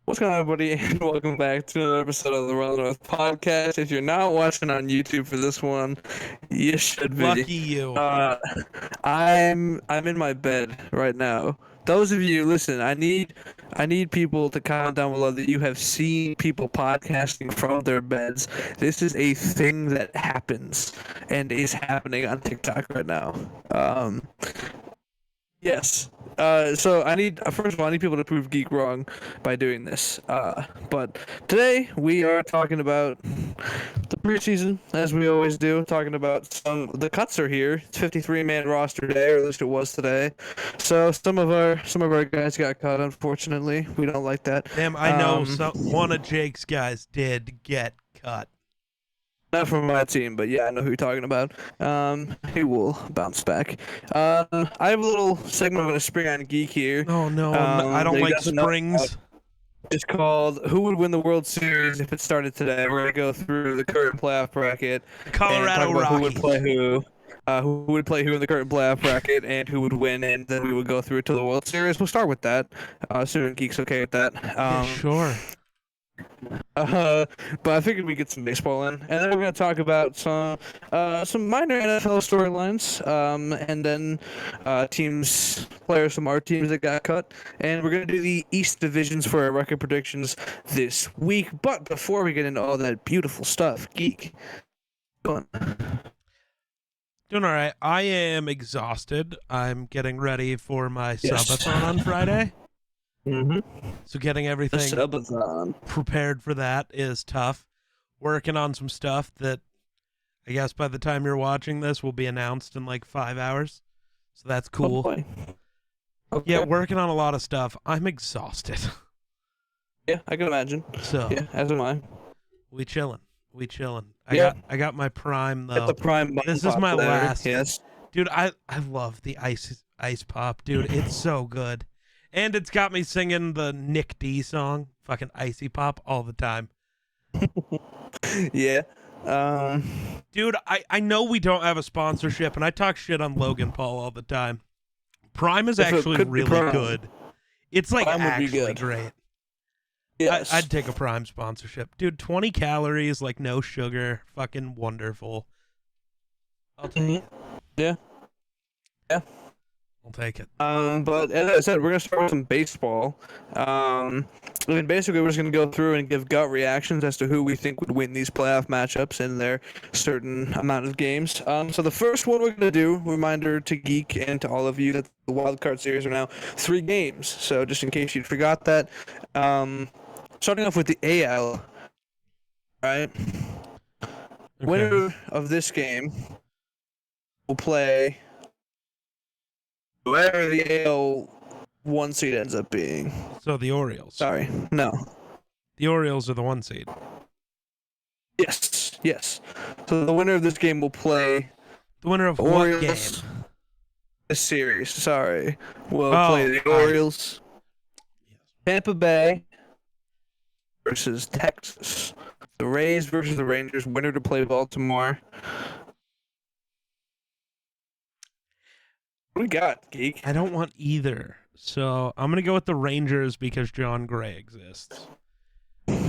What's going on, everybody, and welcome back to another episode of the Run North podcast. If you're not watching on YouTube for this one, you should be. Lucky you. I'm in my bed right now. Those of you, listen, I need people to comment down below that you have seen people podcasting from their beds. This is a thing that happens and is happening on TikTok right now. Yes. So first of all, I need people to prove Geek wrong by doing this. But today we are talking about the preseason, as we always do. Talking about the cuts are here. It's 53-man roster day, or at least it was today. So some of our guys got cut. Unfortunately, we don't like that. Damn, I know one of Jake's guys did get cut. Not from my team, but yeah, I know who you're talking about. He will bounce back. I have a little segment I'm going to spring on Geek here. Oh, no, I don't like springs. It's called Who Would Win the World Series if it started today. We're going to go through the current playoff bracket. Colorado and talk about Rockies. who would play who in the current playoff bracket, and who would win, and then we would go through to the World Series. We'll start with that. Assuming Geek's okay with that. Yeah, sure. But I figured we'd get some baseball in, and then we're going to talk about some minor NFL storylines, and then players from our teams that got cut, and we're going to do the East divisions for our record predictions this week. But before we get into all that beautiful stuff, Geek, go on. Doing all right. I am exhausted. I'm getting ready for my subathon on Friday. Mm-hmm. So getting everything Subathon. prepared for that is tough. Working on some stuff that I guess by the time you're watching this will be announced in like 5 hours. So that's cool. Oh, okay. Yeah, working on a lot of stuff. I'm exhausted. Yeah, I can imagine. So yeah, as am I. We chilling. Yeah. I got my prime though. Get the prime This is my there. last. Yes. Dude, I love the ice pop, dude. It's so good. And it's got me singing the Nick D song, fucking Icy Pop, all the time. Yeah. Dude, I know we don't have a sponsorship, and I talk shit on Logan Paul all the time. Prime is actually really good. It's like Prime actually great. Yes. I'd take a Prime sponsorship. Dude, 20 calories, like no sugar, fucking wonderful. I'll take it. Yeah. Yeah. I'll take it. But as I said, we're gonna start with some baseball. And basically, we're just gonna go through and give gut reactions as to who we think would win these playoff matchups in their certain amount of games. So the first one we're gonna do, reminder to Geek and to all of you that the wild card series are now 3 games. So just in case you forgot that, starting off with the AL, right? Okay. Winner of this game will play whoever the AL 1 seed ends up being. So the Orioles. Sorry, no. The Orioles are the 1 seed. Yes. So the winner of this game will play The winner of Orioles. what game? This series, sorry. Will play the Orioles. Tampa Bay versus Texas. The Rays versus the Rangers. Winner to play Baltimore. What we got, Geek? I don't want either. So I'm going to go with the Rangers because John Gray exists.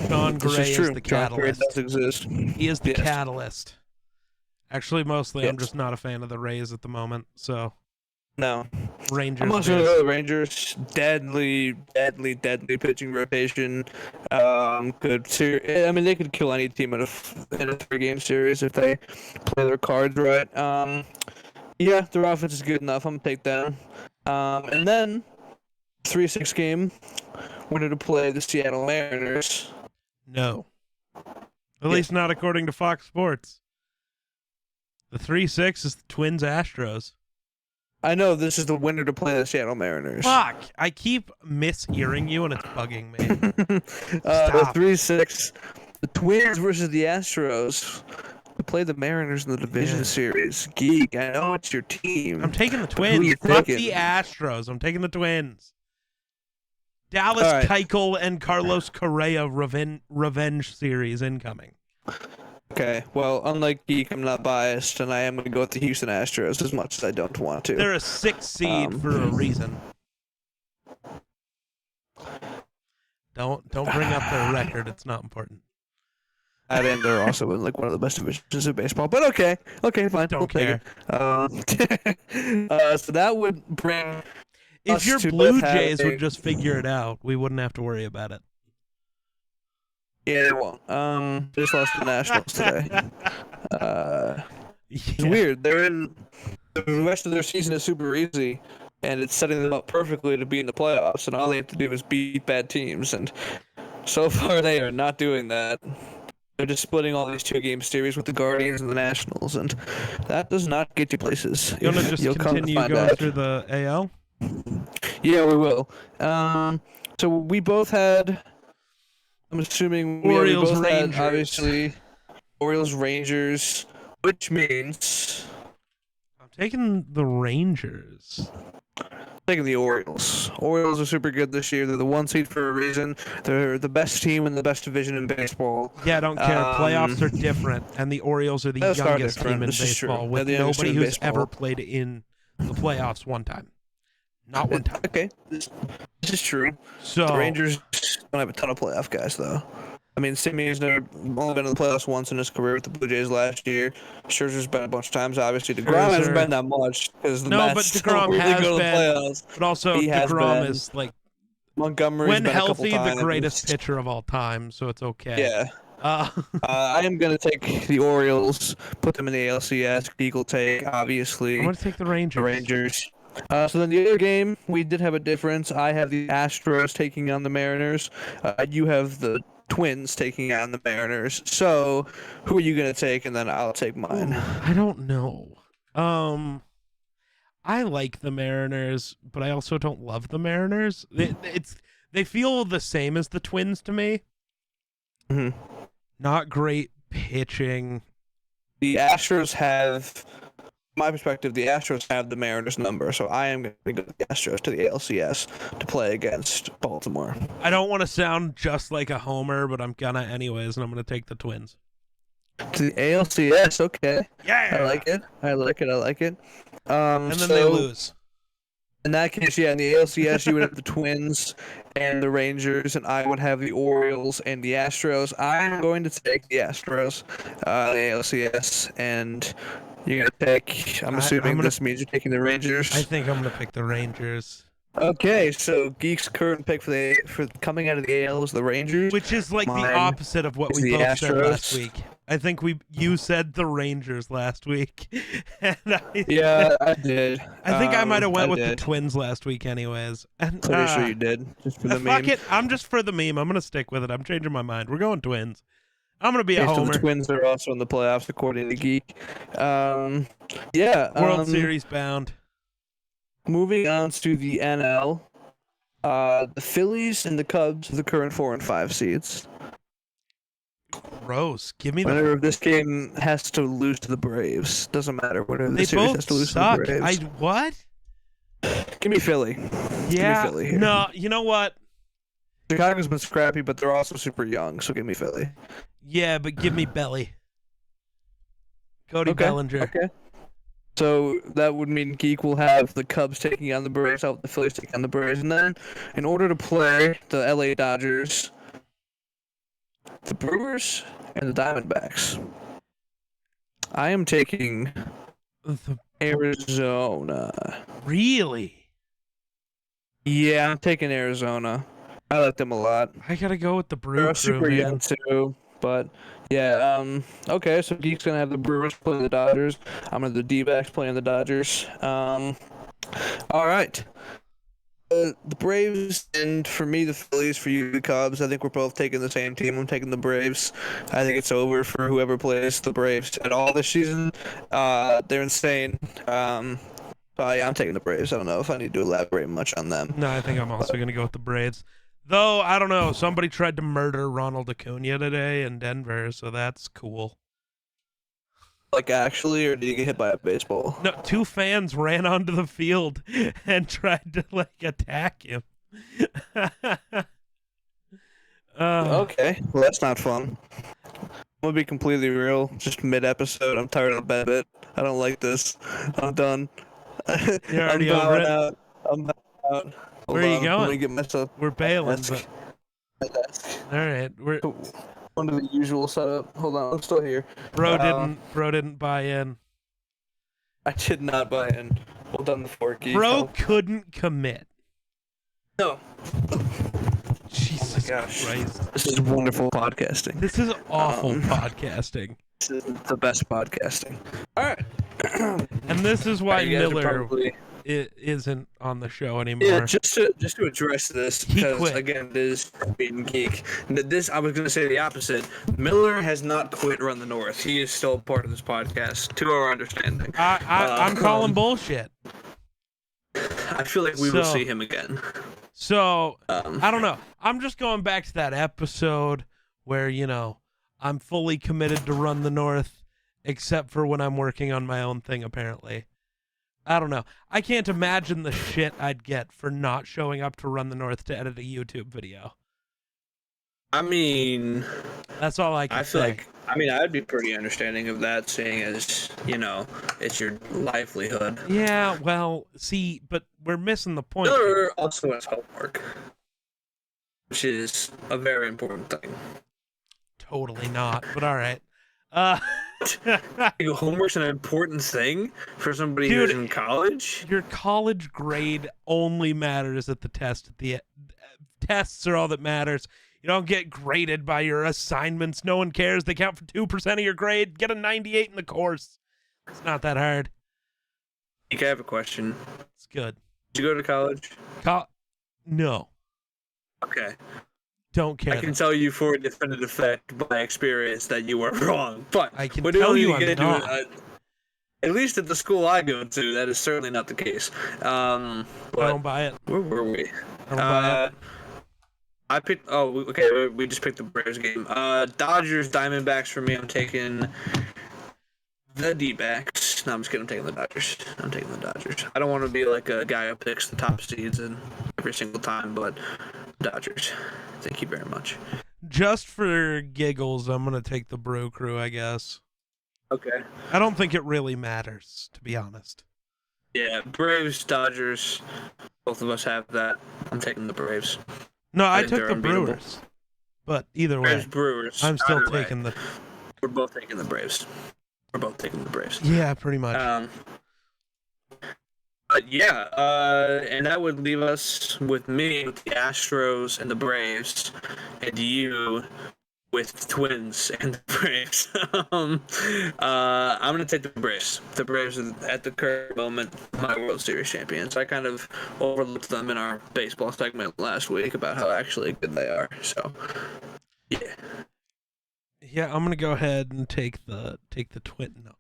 John Gray is the John Gray catalyst. does exist. He is the Yes. catalyst. Actually, mostly I'm Yes. just not a fan of the Rays at the moment. So No. Rangers. I'm also going to go with the Rangers. Deadly pitching rotation. They could kill any team in a 3-game series if they play their cards right. Yeah, their offense is good enough. I'm going to take that. And then, 3-6 game, winner to play the Seattle Mariners. No. At least not according to Fox Sports. The 3-6 is the Twins Astros. I know this is the winner to play the Seattle Mariners. Fuck! I keep mishearing you and it's bugging me. The 3-6, the Twins versus the Astros. We play the Mariners in the division series. Geek, I know it's your team. I'm taking the Who Twins. you Fuck taking? the Astros. I'm taking the Twins. Dallas Keuchel and Carlos Correa revenge series incoming. Okay, well, unlike Geek, I'm not biased, and I am going to go with the Houston Astros as much as I don't want to. They're a 6th seed for a reason. Don't bring up their record. It's not important. And they're also in like one of the best divisions of baseball. But okay, fine. Don't we'll care. Take it. So that would bring If us your to Blue both Jays having- would just figure it out, we wouldn't have to worry about it. Yeah, they won't. They just lost to the Nationals today. It's Yeah. weird. They're in the rest of their season is super easy, and it's setting them up perfectly to be in the playoffs. And all they have to do is beat bad teams. And so far, they are not doing that. They're just splitting all these 2-game series with the Guardians and the Nationals, and that does not get you places. You want to just continue going through the AL? Yeah, we will. So we both had. I'm assuming Orioles, we both Rangers. had, obviously, Orioles, Rangers, which means I'm taking the Rangers. taking the Orioles. Orioles are super good this year. They're the 1 seed for a reason. They're the best team in the best division in baseball. Yeah, I don't care. Playoffs are different, and the Orioles are the That's far youngest different. team in This is true. baseball, with They're the youngest nobody team in who's baseball. ever played in the playoffs one time. Not one time. Okay, this is true. So The Rangers don't have a ton of playoff guys, though. I mean, Simeon's only been in the playoffs once in his career with the Blue Jays last year. Scherzer's been a bunch of times, obviously. DeGrom Scherzer. hasn't been that much because the No, Mets but don't DeGrom really has go to the been. playoffs. But also, He has DeGrom been. is like, Montgomery's when been a couple healthy, the times. greatest pitcher of all time. So it's okay. Yeah. Uh, I am going to take the Orioles, put them in the ALCS. Geek will take, obviously, I'm gonna take the Rangers. the Rangers. So then the other game, we did have a difference. I have the Astros taking on the Mariners. You have the Twins taking on the Mariners. So who are you going to take? And then I'll take mine. I don't know. I like the Mariners, but I also don't love the Mariners. They feel the same as the Twins to me. Mhm. Not great pitching. The Astros have, my perspective, the Astros have the Mariners number. So I am going to go with the Astros to the ALCS to play against Baltimore. I don't want to sound just like a homer, but I'm gonna anyways, and I'm gonna take the Twins. To the ALCS, okay. Yeah. I like it. And then they lose. In that case, yeah, in the ALCS, you would have the Twins and the Rangers, and I would have the Orioles and the Astros. I'm going to take the Astros, the ALCS, and you're going to take, I'm assuming this means you're taking the Rangers. I think I'm gonna pick the Rangers. Okay, so Geek's current pick for coming out of the AL is the Rangers. Which is like Mine the opposite of what is we the both said last Astros. week. I think you said the Rangers last week. And Yeah, I did. I think I might have went I with the did. Twins last week anyways. And Pretty sure you did. Just for the fuck meme. it. I'm just for the meme. I'm going to stick with it. I'm changing my mind. We're going Twins. I'm going to be a Okay, so homer. the Twins are also in the playoffs, according to Geek. Yeah. World Series bound. Moving on to the NL, the Phillies and the Cubs are the current 4 and 5 seeds. Gross. Give me Whenever this game has to lose to the Braves, doesn't matter. Whenever They the series both has to lose suck. to the Braves, What? give me Philly. Yeah. Philly here. No, you know what? Chicago's been scrappy, but they're also super young, so give me Philly. Yeah, but give me Belly. Cody Bellinger. Okay. So that would mean Geek will have the Cubs taking on the Braves, I'll have the Phillies taking on the Braves, and then in order to play the LA Dodgers, the Brewers, and the Diamondbacks, I am taking Arizona. Really? Yeah, I'm taking Arizona. I like them a lot. I got to go with the Brew They're Crew, super man. young too, but yeah. Okay, so Geek's gonna have the Brewers playing the Dodgers. I'm gonna have the D-backs playing the Dodgers. All right. The Braves, and for me, the Phillies. For you, the Cubs. I think we're both taking the same team. I'm taking the Braves. I think it's over for whoever plays the Braves at all this season. They're insane. Yeah, I'm taking the Braves. I don't know if I need to elaborate much on them. No, I think I'm also going to go with the Braves. Though, I don't know. Somebody tried to murder Ronald Acuna today in Denver, so that's cool. Like, actually, or did you get hit by a baseball? No, 2 fans ran onto the field and tried to, like, attack him. Okay, well, that's not fun. I'm gonna be completely real. Just mid-episode, I'm tired of Babbitt. I don't like this. I'm done. You're already I'm over bowing it? out. I'm bowing out. Where are you going? Let me get myself. We're bailing, That's- but All right, we're Under the usual setup. Hold on, I'm still here. bro didn't buy in. I did not buy in. Hold on the forky. Bro couldn't commit. No. Jesus Gosh. Christ. This is wonderful podcasting. This is awful podcasting. This is the best podcasting. All right. And this is why You guys are Miller probably- isn't on the show anymore. Yeah, just to address this, He because quit. again, it is being geek. This, I was going to say the opposite. Miller has not quit Run the North. He is still part of this podcast, to our understanding. I'm calling bullshit. I feel like we will see him again. So I don't know. I'm just going back to that episode where, you know, I'm fully committed to Run the North, except for when I'm working on my own thing, apparently. I don't know. I can't imagine the shit I'd get for not showing up to Run the North to edit a YouTube video. I mean, That's all I can say. I'd be pretty understanding of that, seeing as, you know, it's your livelihood. Yeah, well, see, but we're missing the point. Miller also has homework, which is a very important thing. Totally not, but all right. Homework's an important thing for somebody Dude, who's in college? Your college grade only matters at the test. Tests are all that matters. You don't get graded by your assignments. No one cares. They count for 2% of your grade. Get a 98 in the course. It's not that hard. I have a question. It's good. Did you go to college? No. Okay. Don't care. I can tell you for a definitive fact by experience that you are wrong. But I can we tell don't you need to I'm get into not. it. At least at the school I go to, that is certainly not the case. I don't buy it. Where were we? I don't buy it. I picked. Oh, okay. We just picked the Braves game. Dodgers, Diamondbacks for me. I'm taking the D-backs. No, I'm just kidding. I'm taking the Dodgers. I don't want to be like a guy who picks the top seeds in every single time, but Dodgers. Thank you very much. Just for giggles, I'm going to take the Brew Crew, I guess. Okay. I don't think it really matters, to be honest. Yeah, Braves, Dodgers. Both of us have that. I'm taking the Braves. No, I think took they're the unbeatable. Brewers. But either way, Braves, Brewers. I'm still Either way, taking the... We're both taking the Braves. Yeah, pretty much. But yeah, and that would leave us with me with the Astros and the Braves, and you with the Twins and the Braves. I'm gonna take the Braves. The Braves are at the current moment my World Series champions. I kind of overlooked them in our baseball segment last week about how actually good they are. So, yeah. Yeah, I'm gonna go ahead and take the Twin. No,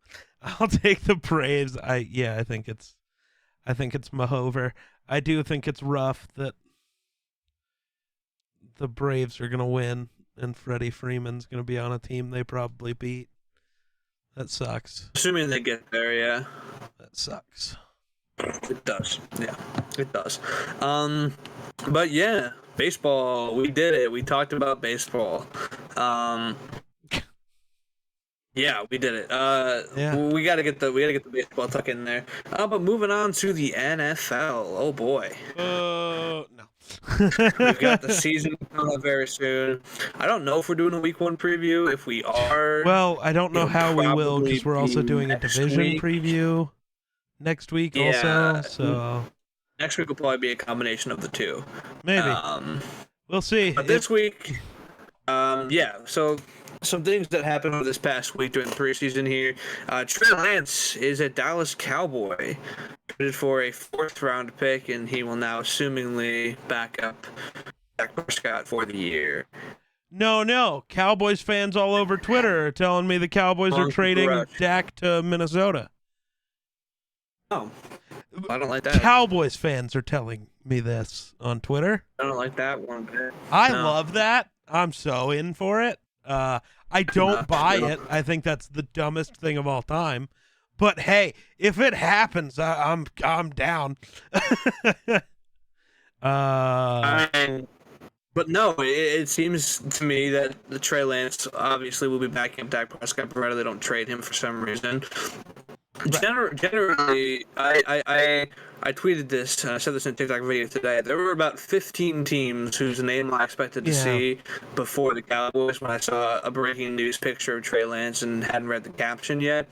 I'll take the Braves. I think it's Mahover. I do think it's rough that the Braves are gonna win and Freddie Freeman's gonna be on a team they probably beat. That sucks. Assuming they get there, yeah. That sucks. It does. Yeah, it does. But yeah, baseball. We did it. We talked about baseball. Yeah, we did it. Yeah. We gotta get the baseball tuck in there. But moving on to the NFL. Oh boy. No. We've got the season coming up very soon. I don't know if we're doing a week 1 preview. If we are, Well, I don't know it'll how we will because we're also probably doing a next division week. preview next week Yeah. also. So next week will probably be a combination of the two. maybe we'll see. But this week, so some things that happened over this past week during the preseason here. Trey Lance is a Dallas Cowboy, traded for a 4th-round pick, and he will now assumingly back up Dak Prescott for the year. No. Cowboys fans all over Twitter are telling me the Cowboys are trading Correct. Dak to Minnesota. Oh, I don't like that. Cowboys fans are telling me this on Twitter. I don't like that one bit. I No. love that. I'm so in for it. I don't buy it. I think that's the dumbest thing of all time. But hey, if it happens, I'm down. But no, it seems to me that the Trey Lance obviously will be backing up Dak Prescott, provided they don't trade him for some reason. Generally, I tweeted this. I said this in a TikTok video today. There were about 15 teams whose name I expected to see before the Cowboys when I saw a breaking news picture of Trey Lance and hadn't read the caption yet.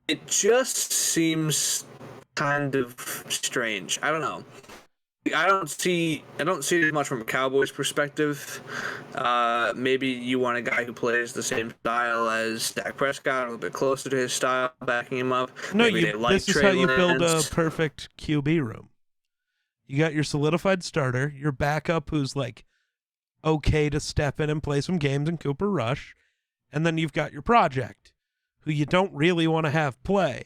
It just seems kind of strange. I don't know. I don't see it much from a Cowboys perspective. Maybe you want a guy who plays the same style as Dak Prescott, a little bit closer to his style, backing him up. No, Maybe they like this is Trey how you Lance. build a perfect QB room. You got your solidified starter, your backup who's like okay to step in and play some games in Cooper Rush, and then you've got your project, who you don't really want to have play.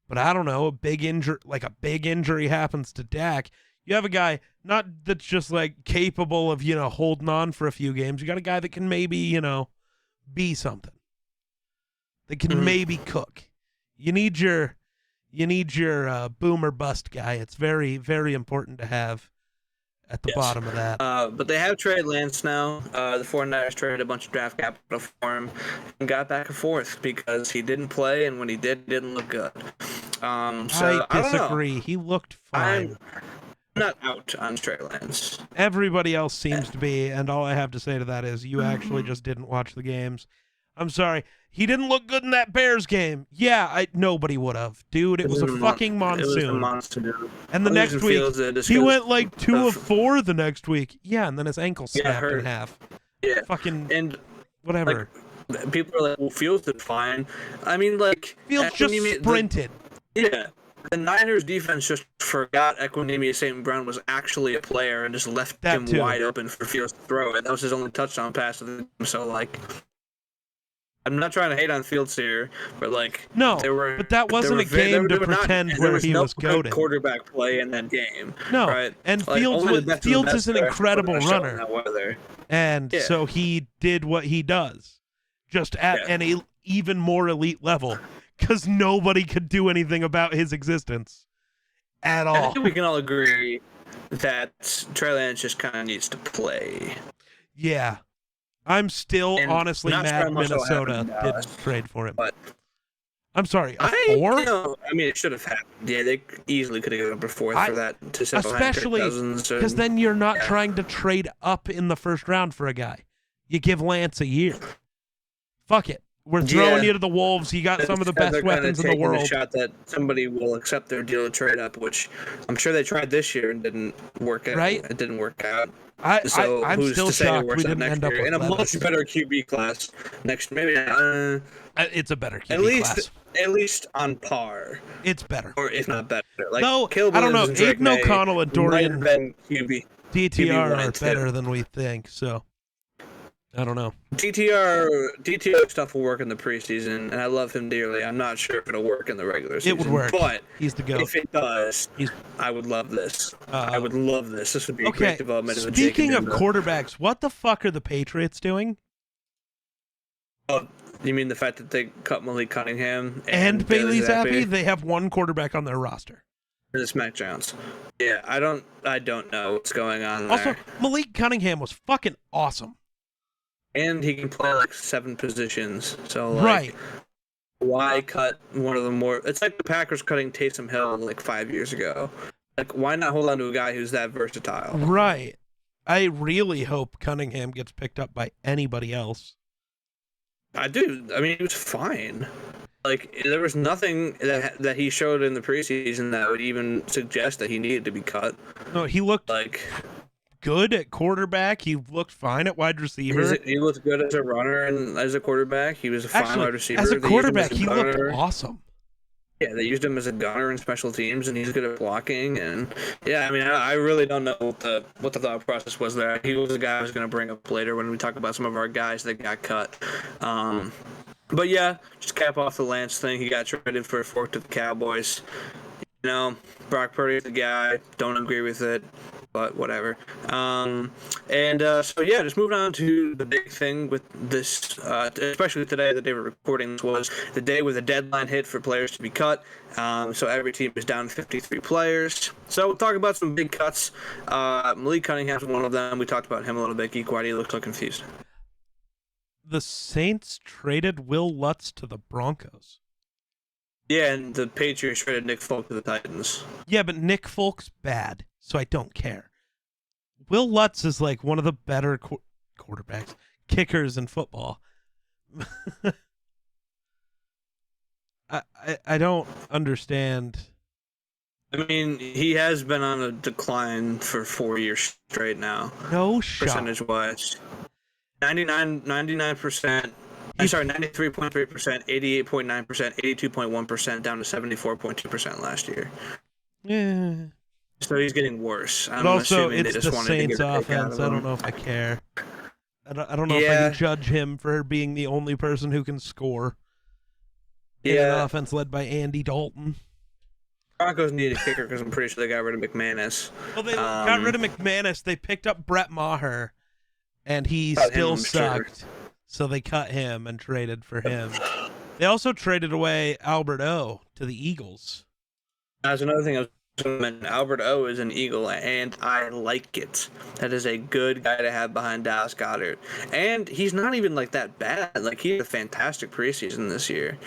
But I don't know, a big injury happens to Dak. You have a guy not that's just like capable of, holding on for a few games. You got a guy that can maybe, be something. That can maybe cook. You need your boom or bust guy. It's very, very important to have at the bottom of that. But they have Trey Lance now. The 49ers traded a bunch of draft capital for him and got back and forth because he didn't play, and when he did, it didn't look good. I disagree. He looked fine. I'm not out on Trey Lance. Everybody else seems to be, and all I have to say to that is you actually just didn't watch the games. I'm sorry. He didn't look good in that Bears game. Yeah, nobody would have. Dude, it was a fucking monsoon. It was a monsoon. And the next week, he went like 2 of 4 the next week. Yeah, and then his ankle snapped in half. Yeah. Fucking and whatever. People are like, well, Fields did fine. I mean, like... Fields just sprinted. Yeah. The Niners defense just forgot Equanimeous St. Brown was actually a player and just left him wide open for Fields to throw it. That was his only touchdown pass of the game. So, like, I'm not trying to hate on Fields here, but, like, no, but that wasn't a game to pretend where he was goated. Quarterback play in that game. No, right? and like, Fields is an incredible runner. And so he did what he does, just at an even more elite level. Because nobody could do anything about his existence at all. I think we can all agree that Trey Lance just kind of needs to play. Yeah. I'm still honestly mad Minnesota didn't trade for him. But I'm sorry, a 4? I mean, it should have happened. Yeah, they easily could have given up a 4th for that to settle especially because then you're not trying to trade up in the first round for a guy. You give Lance a year. Fuck it. We're throwing you to the Wolves. You got some of the best weapons in the world. A shot that somebody will accept their deal to trade up, which I'm sure they tried this year and didn't work out. Right? It didn't work out. I'm still shocked we didn't end up with in a much better QB class next. Maybe it's a better QB class. At least on par. It's better, or if not better. Like, no, I don't know. Aiden O'Connell and Dorian DTR are better than we think. So. I don't know. DTR stuff will work in the preseason, and I love him dearly. I'm not sure if it'll work in the regular season. It would work, but he's the GOAT. If it does, I would love this. I would love this. This would be a great development. Speaking of quarterbacks, what the fuck are the Patriots doing? Oh, you mean the fact that they cut Malik Cunningham and Bailey Zappi? They have one quarterback on their roster. It's Mac Jones. Yeah, I don't know what's going on there. Also, Malik Cunningham was fucking awesome. And he can play like 7 positions. So like, why cut one of the more? It's like the Packers cutting Taysom Hill like 5 years ago. Like, why not hold on to a guy who's that versatile? Right. I really hope Cunningham gets picked up by anybody else. I do. I mean, he was fine. Like, there was nothing that he showed in the preseason that would even suggest that he needed to be cut. No, he looked like good at quarterback. He looked fine at wide receiver. He looked good as a runner and as a quarterback. He was a fine wide receiver. As a quarterback, he looked awesome. Yeah, they used him as a gunner in special teams, and he's good at blocking. And yeah, I mean, I really don't know what the thought process was there. He was the guy I was going to bring up later when we talk about some of our guys that got cut. But yeah, just cap off the Lance thing. He got traded for a 4th to the Cowboys. You know, Brock Purdy's the guy. Don't agree with it, but whatever. So yeah, just moving on to the big thing with this, especially today, the day we're recording this was the day with a deadline hit for players to be cut. So every team is down 53 players. So we'll talk about some big cuts. Malik Cunningham's one of them. We talked about him a little bit. Geek, why do you look so confused? The Saints traded Will Lutz to the Broncos. Yeah, and the Patriots traded Nick Folk to the Titans. Yeah, but Nick Folk's bad, so I don't care. Will Lutz is like one of the better quarterbacks, kickers in football. I don't understand. I mean, he has been on a decline for 4 years straight now. No shot. Percentage-wise. 99%. I'm sorry, 93.3%, 88.9%, 82.1%, down to 74.2% last year. Yeah. So he's getting worse. But also, it's the Saints offense. I don't know if I care. I don't know if I can judge him for being the only person who can score. In an offense led by Andy Dalton. Broncos need a kicker because I'm pretty sure they got rid of McManus. Well, they got rid of McManus. They picked up Brett Maher, and he still sucked. Sure. So they cut him and traded for him. They also traded away Albert O to the Eagles. That's another thing I was going to mention. Albert O is an Eagle, and I like it. That is a good guy to have behind Dallas Goedert. And he's not even like that bad. Like, he had a fantastic preseason this year.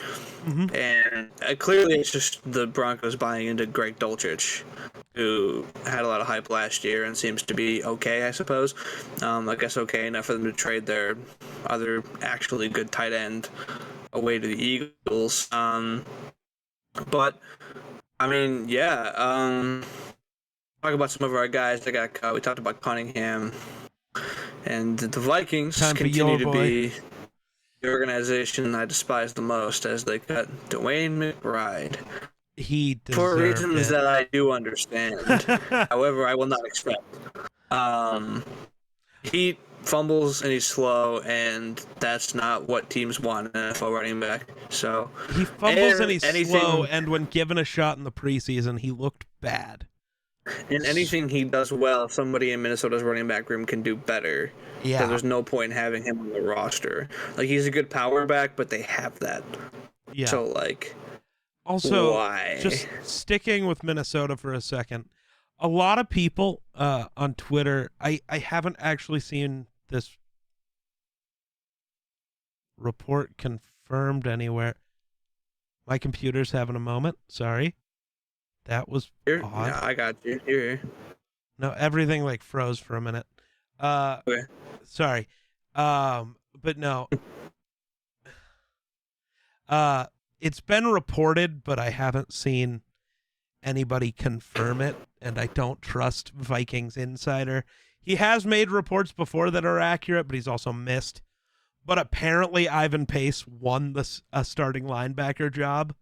Mm-hmm. And clearly it's just the Broncos buying into Greg Dulcich, who had a lot of hype last year and seems to be okay, I suppose. I guess okay enough for them to trade their other actually good tight end away to the Eagles. But I mean, yeah. Talk about some of our guys that got cut. We talked about Cunningham, and the Vikings continue to be the organization I despise the most as they cut Dwayne McBride. He for reasons that I do understand. However, I will not accept. He fumbles and he's slow, and that's not what teams want an NFL running back. So he fumbles and he's slow, and when given a shot in the preseason, he looked bad. And anything he does well, somebody in Minnesota's running back room can do better. Yeah. So there's no point in having him on the roster. Like, he's a good power back, but they have that. Yeah. So, like, also, why? Just sticking with Minnesota for a second, a lot of people on Twitter, I haven't actually seen this report confirmed anywhere. My computer's having a moment. Sorry. That was odd. Yeah, I got you. Here. No, everything like froze for a minute. Okay. Sorry. But no. It's been reported, but I haven't seen anybody confirm it, and I don't trust Vikings Insider. He has made reports before that are accurate, but he's also missed. But apparently Ivan Pace won a starting linebacker job.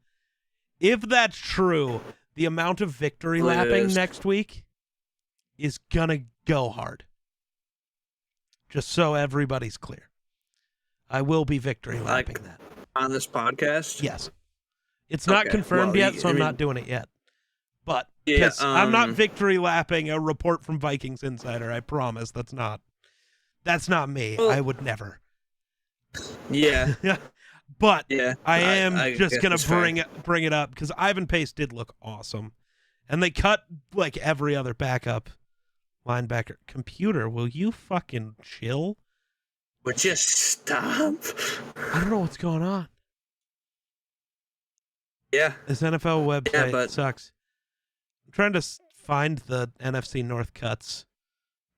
If that's true, the amount of victory lapping next week is gonna go hard. Just so everybody's clear. I will be victory lapping that. On this podcast? Yes. It's not confirmed yet, so I'm not doing it yet. But I'm not victory lapping a report from Vikings Insider, I promise. That's not me. Well, I would never. Yeah. But I am just going to bring it up because Ivan Pace did look awesome. And they cut like every other backup linebacker. Computer, will you fucking chill? Would you stop? I don't know what's going on. Yeah. This NFL website sucks. I'm trying to find the NFC North cuts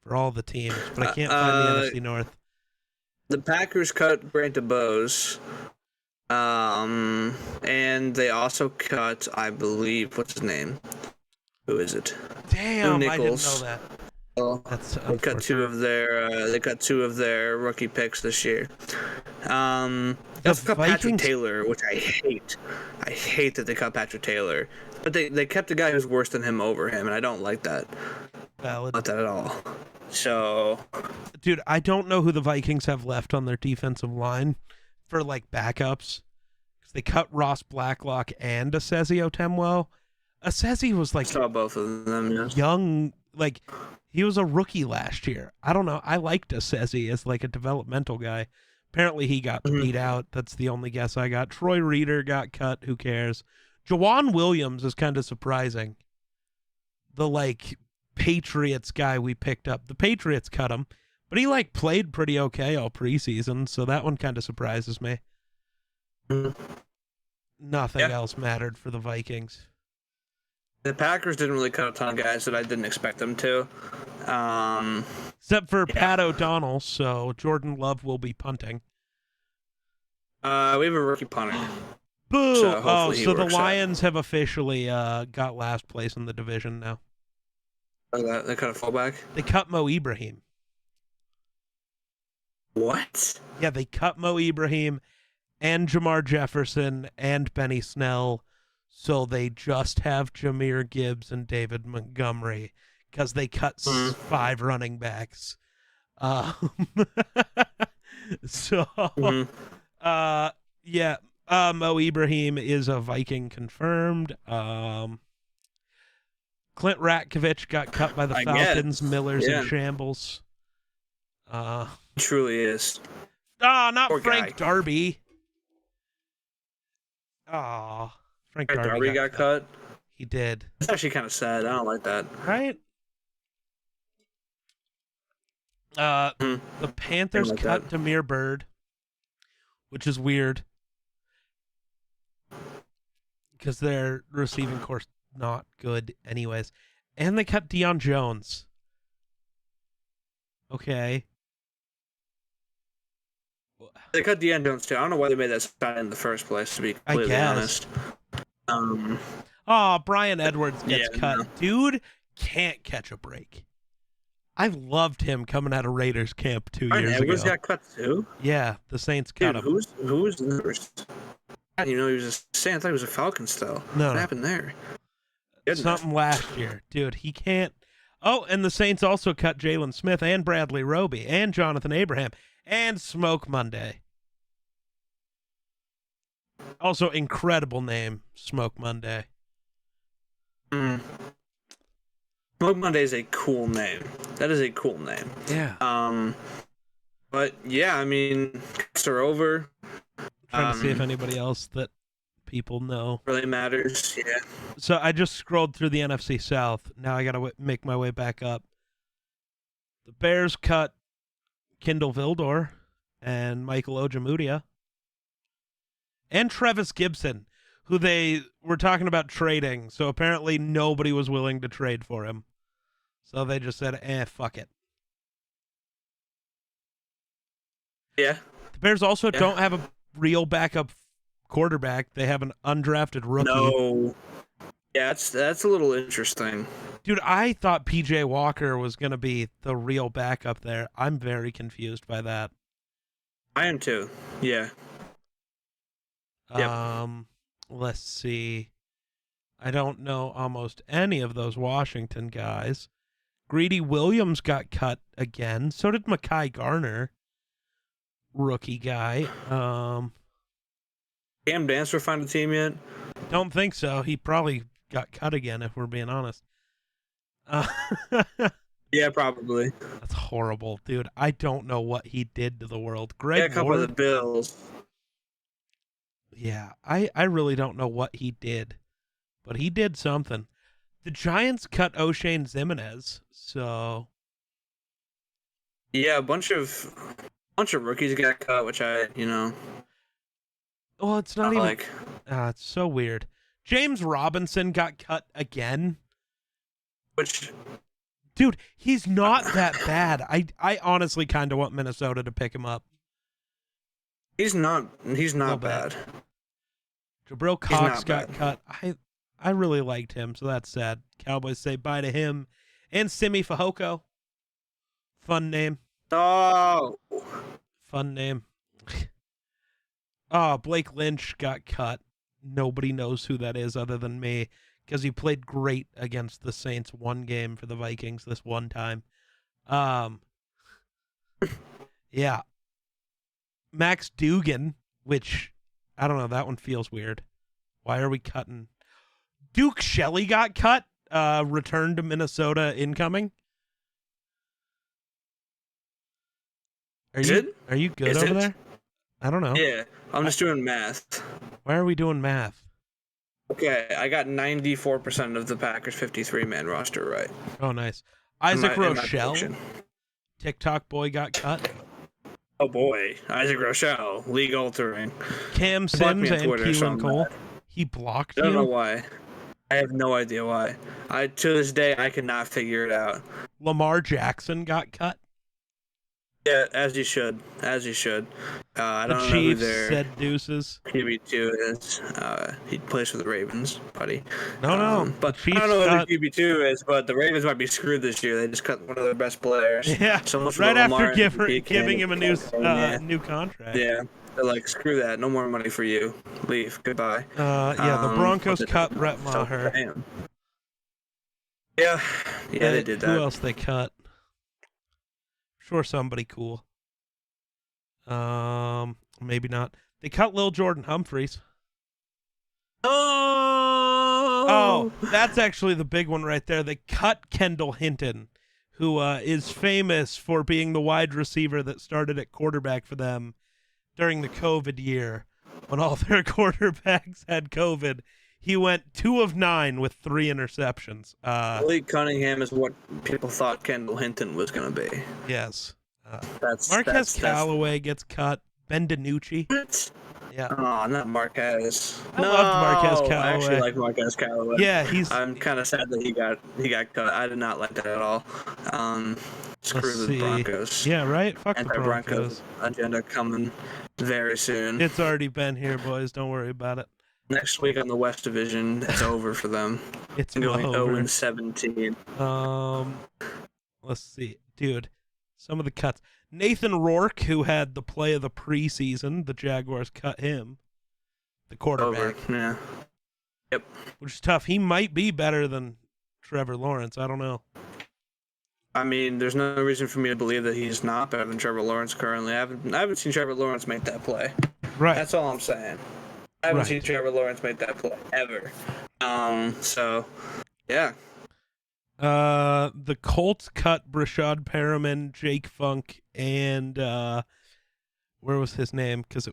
for all the teams, but I can't find the NFC North. The Packers cut Grant DeBose. And they also cut, I believe, what's his name? Who is it? Damn, I didn't know that. That's they cut two of their rookie picks this year. They also cut Patrick Taylor, which I hate. I hate that they cut Patrick Taylor. But they kept the guy who's worse than him over him, and I don't like that. Valid. Not that at all. So, dude, I don't know who the Vikings have left on their defensive line for like backups. Because they cut Ross Blacklock and Asezio Temwell. Asezi was like saw both of them, yes. Young, like he was a rookie last year. I don't know. I liked Asezi as like a developmental guy. Apparently he got beat out. That's the only guess I got. Troy Reader got cut. Who cares? Jawan Williams is kind of surprising. The like Patriots guy we picked up. The Patriots cut him, but he like played pretty okay all preseason. So that one kind of surprises me. nothing else mattered for the Vikings. The Packers didn't really cut a ton of guys that I didn't expect them to. Except for Pat O'Donnell, so Jordan Love will be punting. We have a rookie punter. Boo! So the Lions have officially got last place in the division now. Oh, they cut a fullback? They cut Mo Ibrahim. What? Yeah, they cut Mo Ibrahim and Jamar Jefferson and Benny Snell, so they just have Jahmyr Gibbs and David Montgomery because they cut 5 running backs. Mo Ibrahim is a Viking confirmed. Clint Ratkovich got cut by the Falcons. Miller's in shambles. Truly is. Not Poor Frank guy. Darby. Frank Darby got cut. He did. It's actually kind of sad. I don't like that. Right? The Panthers cut Damiere Byrd, which is weird because their receiving core's not good anyways. And they cut Deion Jones. Okay. They cut Deion Jones too. I don't know why they made that sign in the first place, to be completely honest. Brian Edwards gets cut. No. Dude can't catch a break. I loved him coming out of Raiders camp 2 years ago. Edwards got cut too? Yeah, the Saints cut him. Who's the first? He was a Saint. I thought he was a Falcon still. What happened there? Something last year. Dude, he can't. Oh, and the Saints also cut Jalen Smith and Bradley Roby and Jonathan Abraham and Smoke Monday. Also, incredible name, Smoke Monday. Smoke Monday is a cool name. That is a cool name. Yeah. But yeah, I mean, cuts are over. Trying to see if anybody else that people know really matters. Yeah. So I just scrolled through the NFC South. Now I got to make my way back up. The Bears cut Kindle Vildor and Michael Ojemudia and Trevis Gibson, who they were talking about trading. So apparently nobody was willing to trade for him. So they just said, fuck it. Yeah. The Bears also don't have a real backup quarterback. They have an undrafted rookie. No. Yeah, that's a little interesting. Dude, I thought PJ Walker was going to be the real backup there. I'm very confused by that. I am too. Yeah. Let's see. I don't know almost any of those Washington guys. Greedy Williams got cut again. So did Mekhi Garner. Rookie guy. Cam Dancer find a team yet? Don't think so. He probably got cut again, if we're being honest. Yeah, probably. That's horrible, dude. I don't know what he did to the world. A couple of the Bills. Yeah, I really don't know what he did, but he did something. The Giants cut O'Shane Ximenez, so yeah, a bunch of rookies got cut, which Well, it's not even like. It's so weird. James Robinson got cut again. Which, dude, he's not that bad. I honestly kind of want Minnesota to pick him up. He's not bad. Jabril Cox got cut. I really liked him, so that's sad. Cowboys say bye to him. And Simi Fehoko. Fun name. Oh. Fun name. Blake Lynch got cut. Nobody knows who that is other than me because he played great against the Saints one game for the Vikings this one time. Yeah. Max Dugan, which, I don't know, that one feels weird. Why are we cutting? Duke Shelley got cut. Returned to Minnesota incoming. Are you good over there? I don't know. Yeah, I'm just doing math. Why are we doing math? Okay, I got 94% of the Packers' 53-man roster right. Oh, nice. Isaac Rochelle, TikTok boy, got cut. Oh boy, Isaac Rochelle, league altering. Cam Sims and Keelan Cole. He blocked I don't know you? why. I have no idea why. To this day, I cannot figure it out. Lamar Jackson got cut? Yeah, as you should. As you should. I The don't know who Chiefs their said deuces. QB2 is. He plays for the Ravens, buddy. No. The But I don't Chiefs know who their cut. QB2 is, but the Ravens might be screwed this year. They just cut one of their best players. Yeah, So much for right the after Lamar MVP giving him a campaign, new contract. yeah. They're like, screw that. No more money for you. Leave. Goodbye. The Broncos cut Brett So, Maher. damn. Yeah. Yeah, they did that. Who else they cut? Sure, somebody cool. Maybe not. They cut Lil Jordan Humphreys. Oh, that's actually the big one right there. They cut Kendall Hinton, who is famous for being the wide receiver that started at quarterback for them during the COVID year when all their quarterbacks had COVID. He went 2 of 9 with 3 interceptions. Malik Cunningham is what people thought Kendall Hinton was going to be. Yes. Marquez Callaway gets cut. Ben DiNucci. What? Yeah. Oh, not Marquez. I loved Marquez Callaway. I actually like Marquez Callaway. Yeah, I'm kind of sad that he got cut. I did not like that at all. Screw the Broncos. Yeah, right? Fuck the Broncos agenda coming very soon. It's already been here, boys. Don't worry about it. Next week on the West Division, it's over for them. It's going over. 0-17. Let's see. Dude, some of the cuts. Nathan Rourke, who had the play of the preseason, the Jaguars cut him. The quarterback. Over. Yeah. Yep. Which is tough. He might be better than Trevor Lawrence. I don't know. I mean, there's no reason for me to believe that he's not better than Trevor Lawrence currently. I haven't seen Trevor Lawrence make that play. Right. That's all I'm saying. I haven't seen Trevor Lawrence make that play ever. So, yeah. The Colts cut Brashad Perriman, Jake Funk, and where was his name? Because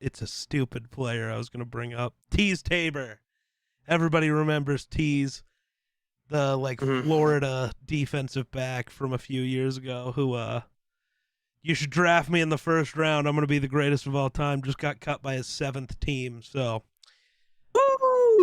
it's a stupid player I was going to bring up. Tease Tabor. Everybody remembers Tease, the Florida defensive back from a few years ago who you should draft me in the first round. I'm going to be the greatest of all time. Just got cut by his 7th team, so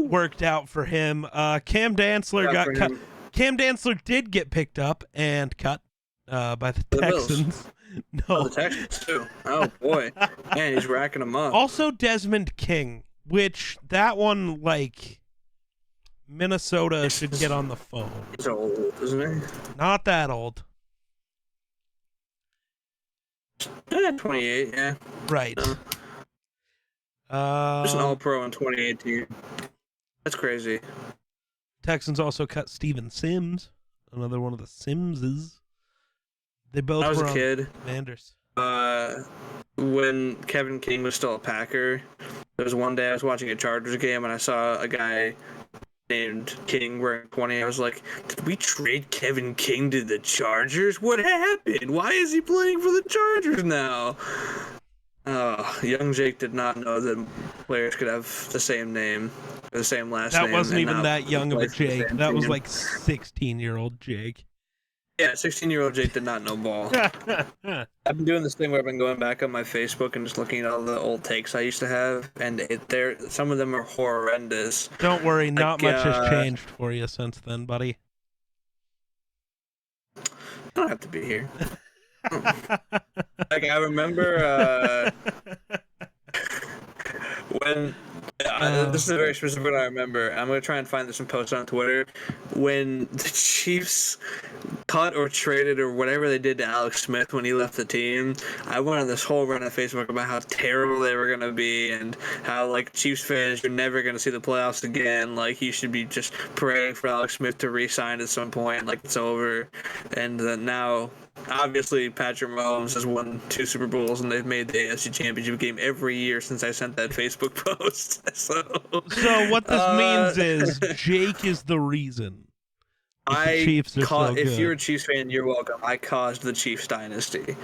worked out for him. Cam Dantzler got cut. Cam Dantzler did get picked up and cut by the Texans. No, oh, the Texans too. Oh boy, man, he's racking them up. Also, Desmond King, which that one Minnesota should get on the phone. He's old, isn't he? Not that old. 28, yeah. Right. Just an All-Pro in 2018. That's crazy. Texans also cut Steven Sims, another one of the Simses. They both I was were a on kid. Commanders. When Kevin King was still a Packer, there was one day I was watching a Chargers game and I saw a guy named King wearing 20. I was like, did we trade Kevin King to the Chargers? What happened? Why is he playing for the Chargers now? Young Jake did not know that players could have the same name, the same last name. That wasn't even that young of a Jake. That was like 16-year-old Jake. Yeah, 16-year-old Jake did not know ball. I've been doing this thing where I've been going back on my Facebook and just looking at all the old takes I used to have, and some of them are horrendous. Don't worry, not much has changed for you since then, buddy. I don't have to be here. I remember when this is a very specific one I remember. I'm going to try and find this and post on Twitter. When the Chiefs cut or traded or whatever they did to Alex Smith when he left the team, I went on this whole run on Facebook about how terrible they were going to be and how, Chiefs fans, you're never going to see the playoffs again. You should be just praying for Alex Smith to re-sign at some point. It's over. And now, obviously, Patrick Mahomes has won 2 Super Bowls and they've made the AFC Championship game every year since I sent that Facebook post. So what this means is Jake is the reason. If you're a Chiefs fan, you're welcome. I caused the Chiefs dynasty.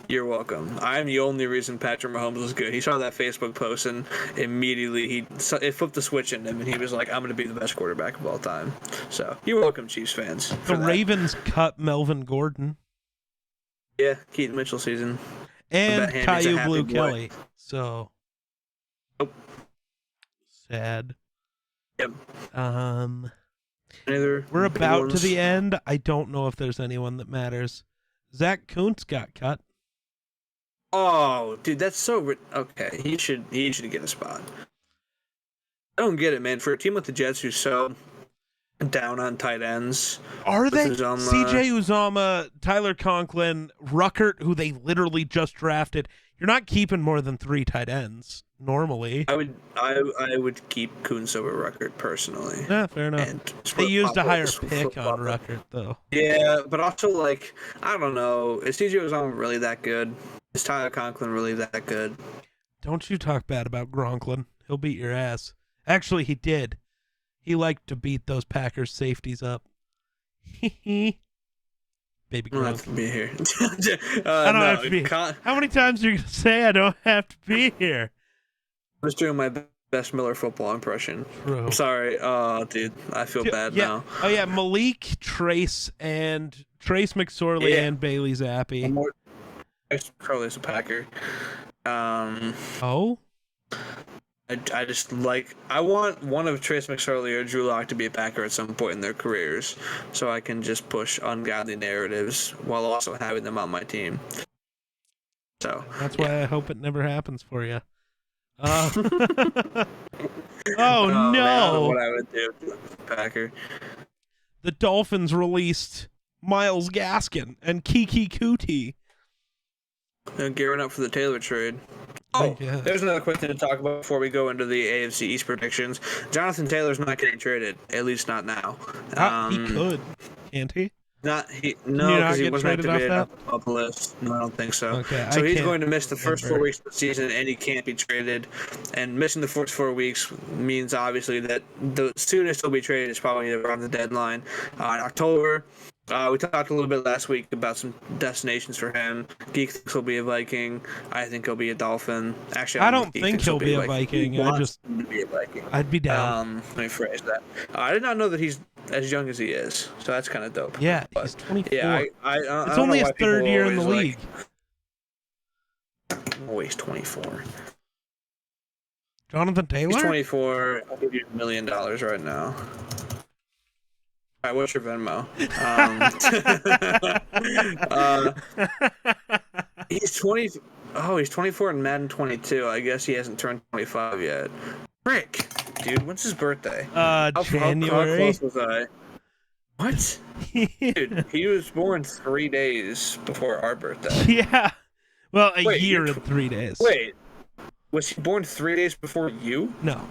You're welcome. I'm the only reason Patrick Mahomes was good. He saw that Facebook post and immediately it flipped the switch in him, and he was like, "I'm going to be the best quarterback of all time." So you're welcome, Chiefs fans. The Ravens cut Melvin Gordon. Yeah, Keaton Mitchell season. And Caillou Blue Kelly. So. Sad. Yep. We're about to the end. I don't know if there's anyone that matters. Zach Kuntz got cut. Oh, dude, that's so okay. He should get a spot. I don't get it, man. For a team like the Jets who's so down on tight ends. Are they? CJ Uzama, Tyler Conklin, Ruckert, who they literally just drafted. You're not keeping more than 3 tight ends normally. I would keep Kuntz over Ruckert personally. Yeah, fair enough. They used a higher pick on Ruckert though. Yeah, but also like I don't know. Is CJ Uzama really that good? Is Tyler Conklin really that good? Don't you talk bad about Gronklin. He'll beat your ass. Actually, he did. He liked to beat those Packers safeties up. Baby Gronk. I don't have to be here. I don't have to be here. How many times are you going to say I don't have to be here? I was doing my best Miller football impression. True. I'm sorry. Oh, dude. I feel bad now. Oh, yeah. Malik, Trace McSorley, and Bailey Zappi. Trace McSorley's a Packer. Oh? I just I want one of Trace McSorley or Drew Lock to be a Packer at some point in their careers, so I can just push ungodly narratives while also having them on my team. So that's why I hope it never happens for you. Oh no! Man, I don't know what I would do, Packer. The Dolphins released Myles Gaskin and Kiki Kuti. Gearing up for the Taylor trade. Oh, there's another quick thing to talk about before we go into the AFC East predictions. Jonathan Taylor's not getting traded, at least not now. He could, can't he? No, because he wasn't activated off the list. No, I don't think so. Okay, so he's going to miss the first 4 weeks of the season, and he can't be traded. And missing the first 4 weeks means obviously that the soonest he'll be traded is probably around the deadline in October. We talked a little bit last week about some destinations for him. Geek thinks he'll be a Viking. I think he'll be a Dolphin. Actually, I don't think he'll be a Viking. I'd be down. Let me phrase that. I did not know that he's as young as he is, so that's kind of dope. Yeah, he's 24. Yeah, it's only his 3rd year in the league. Oh, he's 24. Jonathan Taylor? He's 24. I'll give you $1 million right now. All right, what's your Venmo? He's 20. Oh, he's 24 in Madden 22. I guess he hasn't turned 25 yet. Frick, dude, when's his birthday? January. How close was I? What? Dude, he was born 3 days before our birthday. Yeah. Well, a year and 3 days. Wait, was he born 3 days before you? No.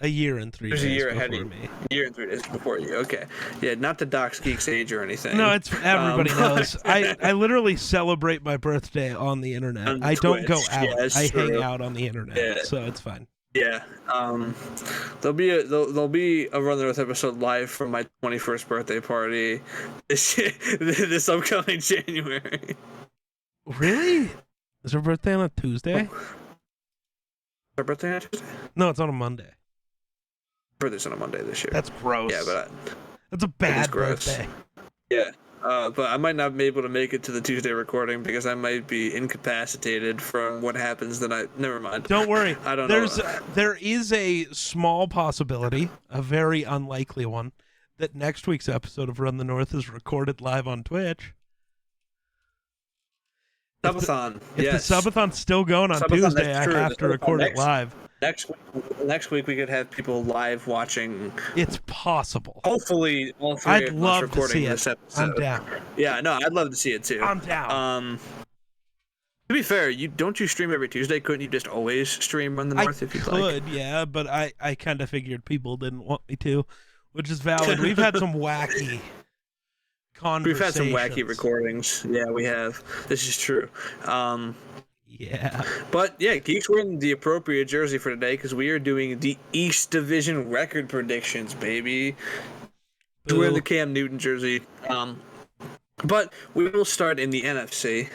A year and 3 days a year before ahead of me. A year and 3 days before you. Okay. Yeah, not to dox Geek's age or anything. No, it's everybody knows. I literally celebrate my birthday on the internet. I don't go out. Yeah, I hang out on the internet, so it's fine. Yeah. There'll be a Run the North episode live from my 21st birthday party this upcoming January. Really? Is her birthday on a Tuesday? Her birthday on a Tuesday? No, it's on a Monday. Birthday's on a Monday this year. That's gross. Yeah, but that's a bad birthday. Yeah, but I might not be able to make it to the Tuesday recording because I might be incapacitated from what happens the night. Never mind. Don't worry. I don't know. There is a small possibility, a very unlikely one, that next week's episode of Run the North is recorded live on Twitch. Subathon. If the Subathon's still going on Tuesday, I have to record it live. Next week we could have people live watching. It's possible. Hopefully, all three of us recording this episode. I'm down. Yeah, no, I'd love to see it too. I'm down. To be fair, don't you stream every Tuesday? Couldn't you just always stream Run the North if you'd like? I could, yeah, but I kind of figured people didn't want me to, which is valid. We've had some wacky conversations. We've had some wacky recordings. Yeah, we have. This is true. Yeah. But yeah, Geek's wearing the appropriate jersey for today because we are doing the East Division record predictions, baby. He's wearing the Cam Newton jersey. But we will start in the NFC.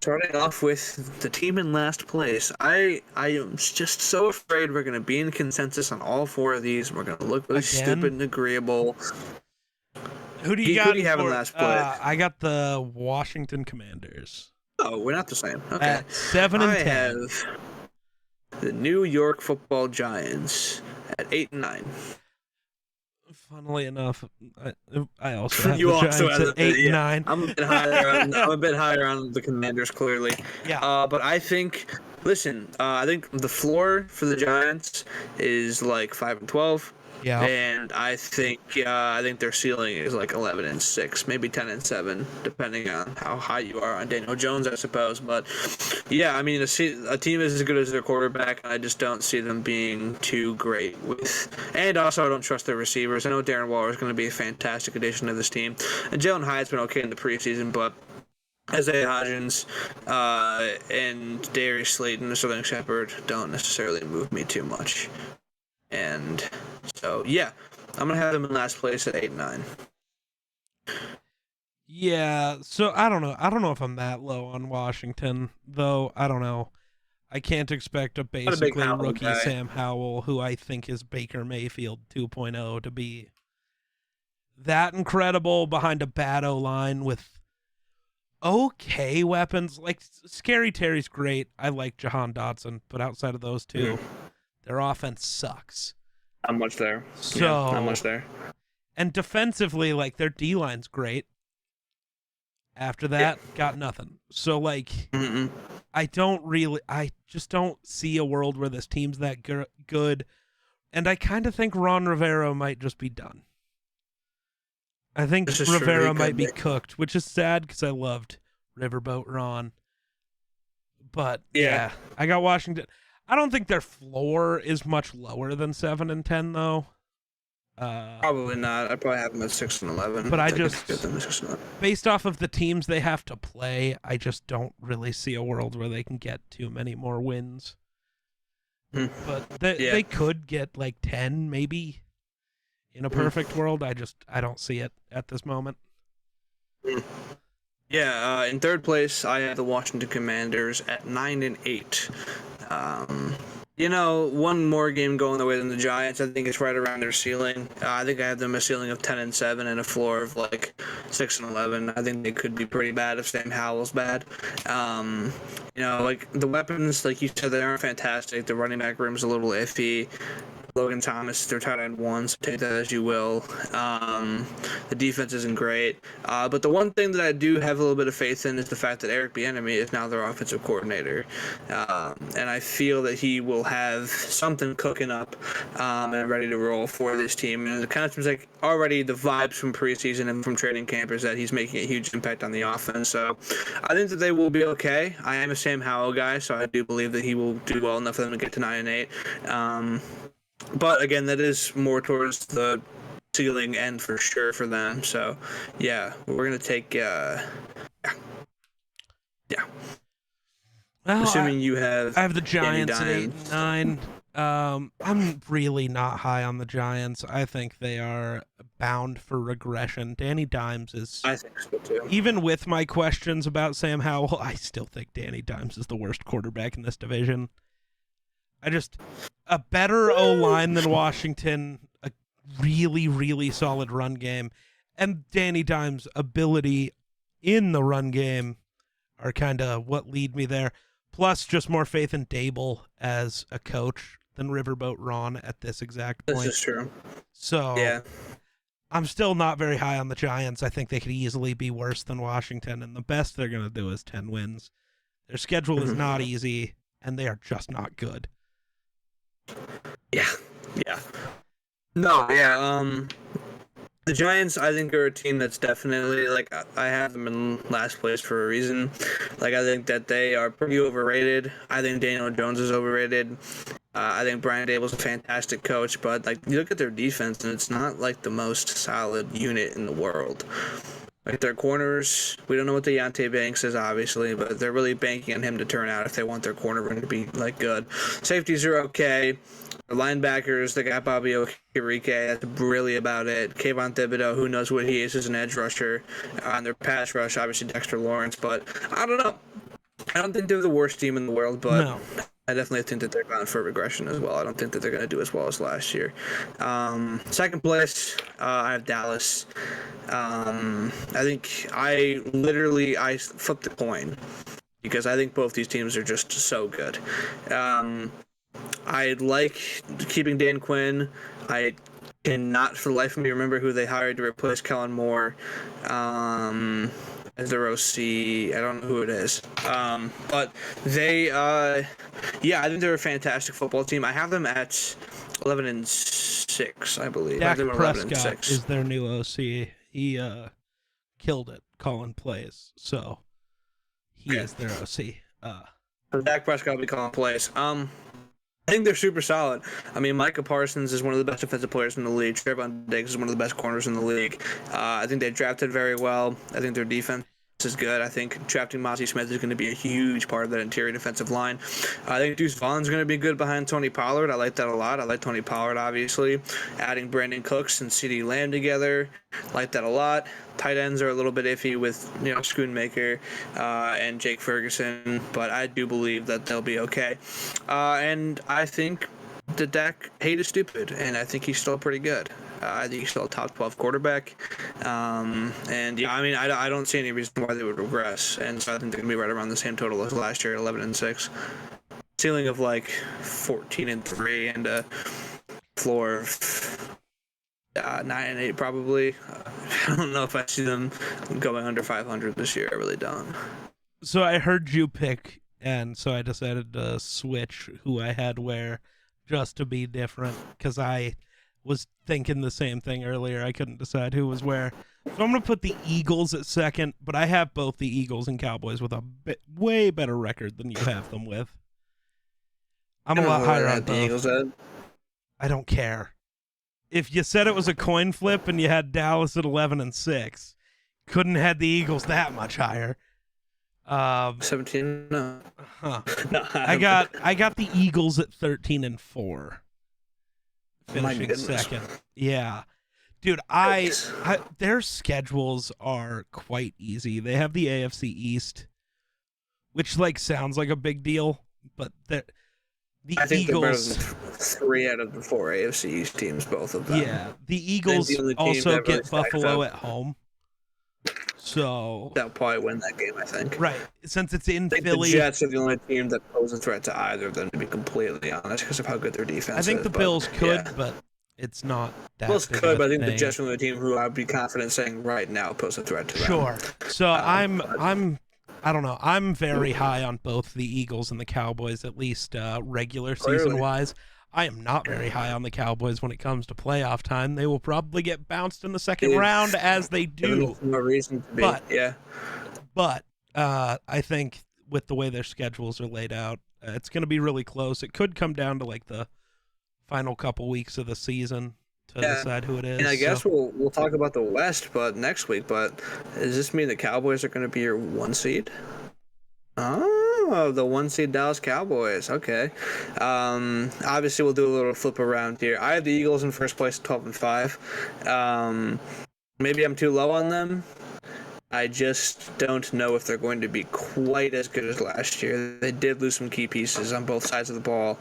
Starting off with the team in last place. I am just so afraid we're going to be in consensus on all 4 of these. We're going to look really stupid and agreeable. Who do you have in last place? I got the Washington Commanders. Oh, we're not the same. Okay. At 7 and 10. The New York Football Giants at 8-9. Funnily enough, I also have You the also Giants have at 8-9. I'm a bit higher. I'm a bit higher on the Commanders, clearly. Yeah. But I think, listen, I think the floor for the Giants is like 5-12. Yeah. And I think their ceiling is like 11-6, maybe 10-7, depending on how high you are on Daniel Jones, I suppose. But yeah, I mean, a team is as good as their quarterback, and I just don't see them being too great with. And also, I don't trust their receivers. I know Darren Waller is going to be a fantastic addition to this team, and Jalen Hyatt's been okay in the preseason, but Isaiah Hodgins and Darius Slayton, the Sterling Shepard, don't necessarily move me too much. And so, yeah, I'm going to have them in last place at 8-9. Yeah, so I don't know. I don't know if I'm that low on Washington, though. I don't know. I can't expect a basically rookie Sam Howell, who I think is Baker Mayfield 2.0, to be that incredible behind a bad O-line with okay weapons. Like, Scary Terry's great. I like Jahan Dotson, but outside of those two, their offense sucks. Not much there. So, yeah, not much there. And defensively, like, their D-line's great. After that, got nothing. So, like, I just don't see a world where this team's that good. And I kind of think Ron Rivera might just be done. I think Rivera might be cooked, which is sad because I loved Riverboat Ron. But, yeah, I got Washington. I don't think their floor is much lower than 7-10, though. Probably not. I'd probably have them at 6-11. But I just, based off of the teams they have to play, I just don't really see a world where they can get too many more wins. But they could get like 10, maybe, in a perfect world. I don't see it at this moment. Yeah, in third place, I have the Washington Commanders at 9-8. One more game going the way than the Giants. I think it's right around their ceiling. I think I have them a ceiling of 10-7 and a floor of like 6-11. I think they could be pretty bad if Sam Howell's bad. Like the weapons, like you said, they aren't fantastic. The running back room is a little iffy. Logan Thomas, their tight end one, so take that as you will. The defense isn't great. But the one thing that I do have a little bit of faith in is the fact that Eric Bieniemy is now their offensive coordinator. And I feel that he will have something cooking up and ready to roll for this team. And it kind of seems like already the vibes from preseason and from training camp is that he's making a huge impact on the offense. So I think that they will be okay. I am a Sam Howell guy, so I do believe that he will do well enough for them to get to 9-8. But again, that is more towards the ceiling end for sure for them. So, yeah, we're gonna take. Yeah. Well, assuming you have. I have the Giants at 8-9. I'm really not high on the Giants. I think they are bound for regression. Danny Dimes is. I think so too. Even with my questions about Sam Howell, I still think Danny Dimes is the worst quarterback in this division. A better O-line than Washington, a really, really solid run game, and Danny Dimes' ability in the run game are kind of what lead me there. Plus, just more faith in Dable as a coach than Riverboat Ron at this exact point. This is true. So, yeah. I'm still not very high on the Giants. I think they could easily be worse than Washington, and the best they're going to do is 10 wins. Their schedule is not easy, and they are just not good. Yeah. No, yeah. The Giants, I think, are a team that's definitely, like, I have them in last place for a reason. Like, I think that they are pretty overrated. I think Daniel Jones is overrated. I think Brian Dable's a fantastic coach, but, like, you look at their defense, and it's not, like, the most solid unit in the world. Like, their corners, we don't know what Deontay Banks is, obviously, but they're really banking on him to turn out if they want their corner room to be, like, good. Safeties are okay. The linebackers, they got Bobby Okereke. That's really about it. Kayvon Thibodeau, who knows what he is as an edge rusher. On their pass rush, obviously Dexter Lawrence. But I don't know. I don't think they're the worst team in the world, but no. I definitely think that they're going for regression as well. I don't think that they're going to do as well as last year. Second place, I have Dallas. I think I flipped the coin because I think both these teams are just so good. I like keeping Dan Quinn. I cannot for the life of me remember who they hired to replace Kellen Moore as their OC. I don't know who it is. But they, yeah, I think they're a fantastic football team. I have them at 11-6, I believe. I Dak have them at Prescott 11-6. is their new OC. He killed it calling plays, so he is their OC. So Dak Prescott will be calling plays. I think they're super solid. I mean, Micah Parsons is one of the best defensive players in the league. Trevon Diggs is one of the best corners in the league. I think they drafted very well. I think their defense is good. I think drafting Monty Smith is going to be a huge part of that interior defensive line. I think Deuce Vaughn's going to be good behind Tony Pollard. I like that a lot. I like Tony Pollard, obviously. Adding Brandon Cooks and CeeDee Lamb together, like that a lot. Tight ends are a little bit iffy with, Schoonmaker and Jake Ferguson, but I do believe that they'll be okay. And I think the Dak hate is stupid, and I think he's still pretty good. I think he's still a top 12 quarterback. And yeah, I mean, I don't see any reason why they would regress. And so I think they're going to be right around the same total as last year, 11-6. Ceiling of like 14-3 and a floor of 9-8 probably. I don't know if I see them going under 500 this year. I really don't. So I heard you pick, and so I decided to switch who I had where just to be different, because I was thinking the same thing earlier. I couldn't decide who was where. So I'm going to put the Eagles at second, but I have both the Eagles and Cowboys with a way better record than you have them with. I'm a lot higher on the Eagles at. I don't care. If you said it was a coin flip and you had Dallas at 11-6, couldn't have had the Eagles that much higher. 17? No. Huh. No, I got the Eagles at 13-4. Finishing goodness. second. Yeah. Dude, their schedules are quite easy. They have the AFC East, which sounds like a big deal, but the I think Eagles, they're better than 3 out of the 4 AFC East teams, both of them. yeah, the Eagles also get Buffalo at home. So they'll probably win that game, I think. Right, since it's in I think Philly. The Jets are the only team that pose a threat to either of them, to be completely honest, because of how good their defense is. I think the Bills could, but it's not that Bills big could, of a but I think the thing. Jets are the only team who I'd be confident saying right now pose a threat to them. Sure. So I don't know. I'm very high on both the Eagles and the Cowboys, at least regular season wise. I am not very high on the Cowboys when it comes to playoff time. They will probably get bounced in the second round, as they do. No reason to be. But I think with the way their schedules are laid out, it's going to be really close. It could come down to the final couple weeks of the season to decide who it is. And I guess we'll talk about the West, but next week. But does this mean the Cowboys are going to be your 1 seed? Oh, the 1 seed Dallas Cowboys. Okay. Obviously, we'll do a little flip around here. I have the Eagles in first place, 12-5. Maybe I'm too low on them. I just don't know if they're going to be quite as good as last year. They did lose some key pieces on both sides of the ball.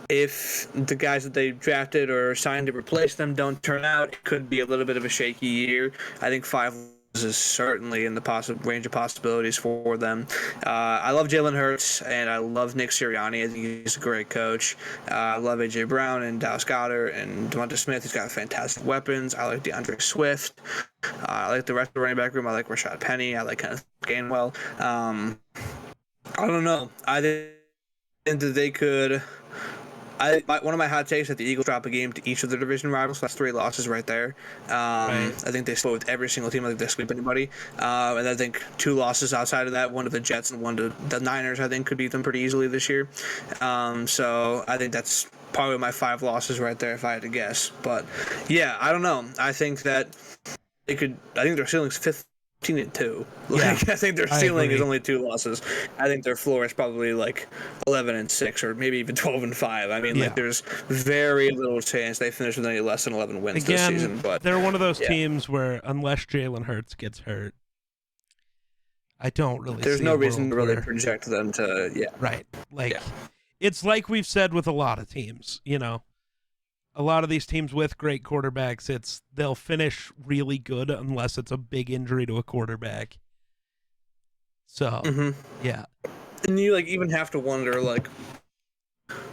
If the guys that they drafted or signed to replace them don't turn out, it could be a little bit of a shaky year. I think 5 is certainly in the range of possibilities for them. I love Jalen Hurts, and I love Nick Sirianni. I think he's a great coach. I love A.J. Brown and Dallas Goedert and Devonta Smith. He's got fantastic weapons. I like DeAndre Swift. I like the rest of the running back room. I like Rashad Penny. I like Kenneth Gainwell. I don't know. I think that they could... one of my hot takes that the Eagles drop a game to each of their division rivals. That's 3 losses right there. Right. I think they split with every single team. I think they sweep anybody. And I think 2 losses outside of that, one to the Jets and one to the Niners, I think could beat them pretty easily this year. So I think that's probably my 5 losses right there if I had to guess. But yeah, I don't know. I think that I think their ceiling's 15-2. Yeah, I think their ceiling is only 2 losses. I think their floor is probably 11-6 or maybe even 12-5. I mean, there's very little chance they finish with any less than 11 wins this season. But they're one of those teams where unless Jalen Hurts gets hurt, I don't really. There's see no a reason to world really where, project them to. Yeah. Right. It's like we've said with a lot of teams. A lot of these teams with great quarterbacks, they'll finish really good unless it's a big injury to a quarterback. So, yeah. And you even have to wonder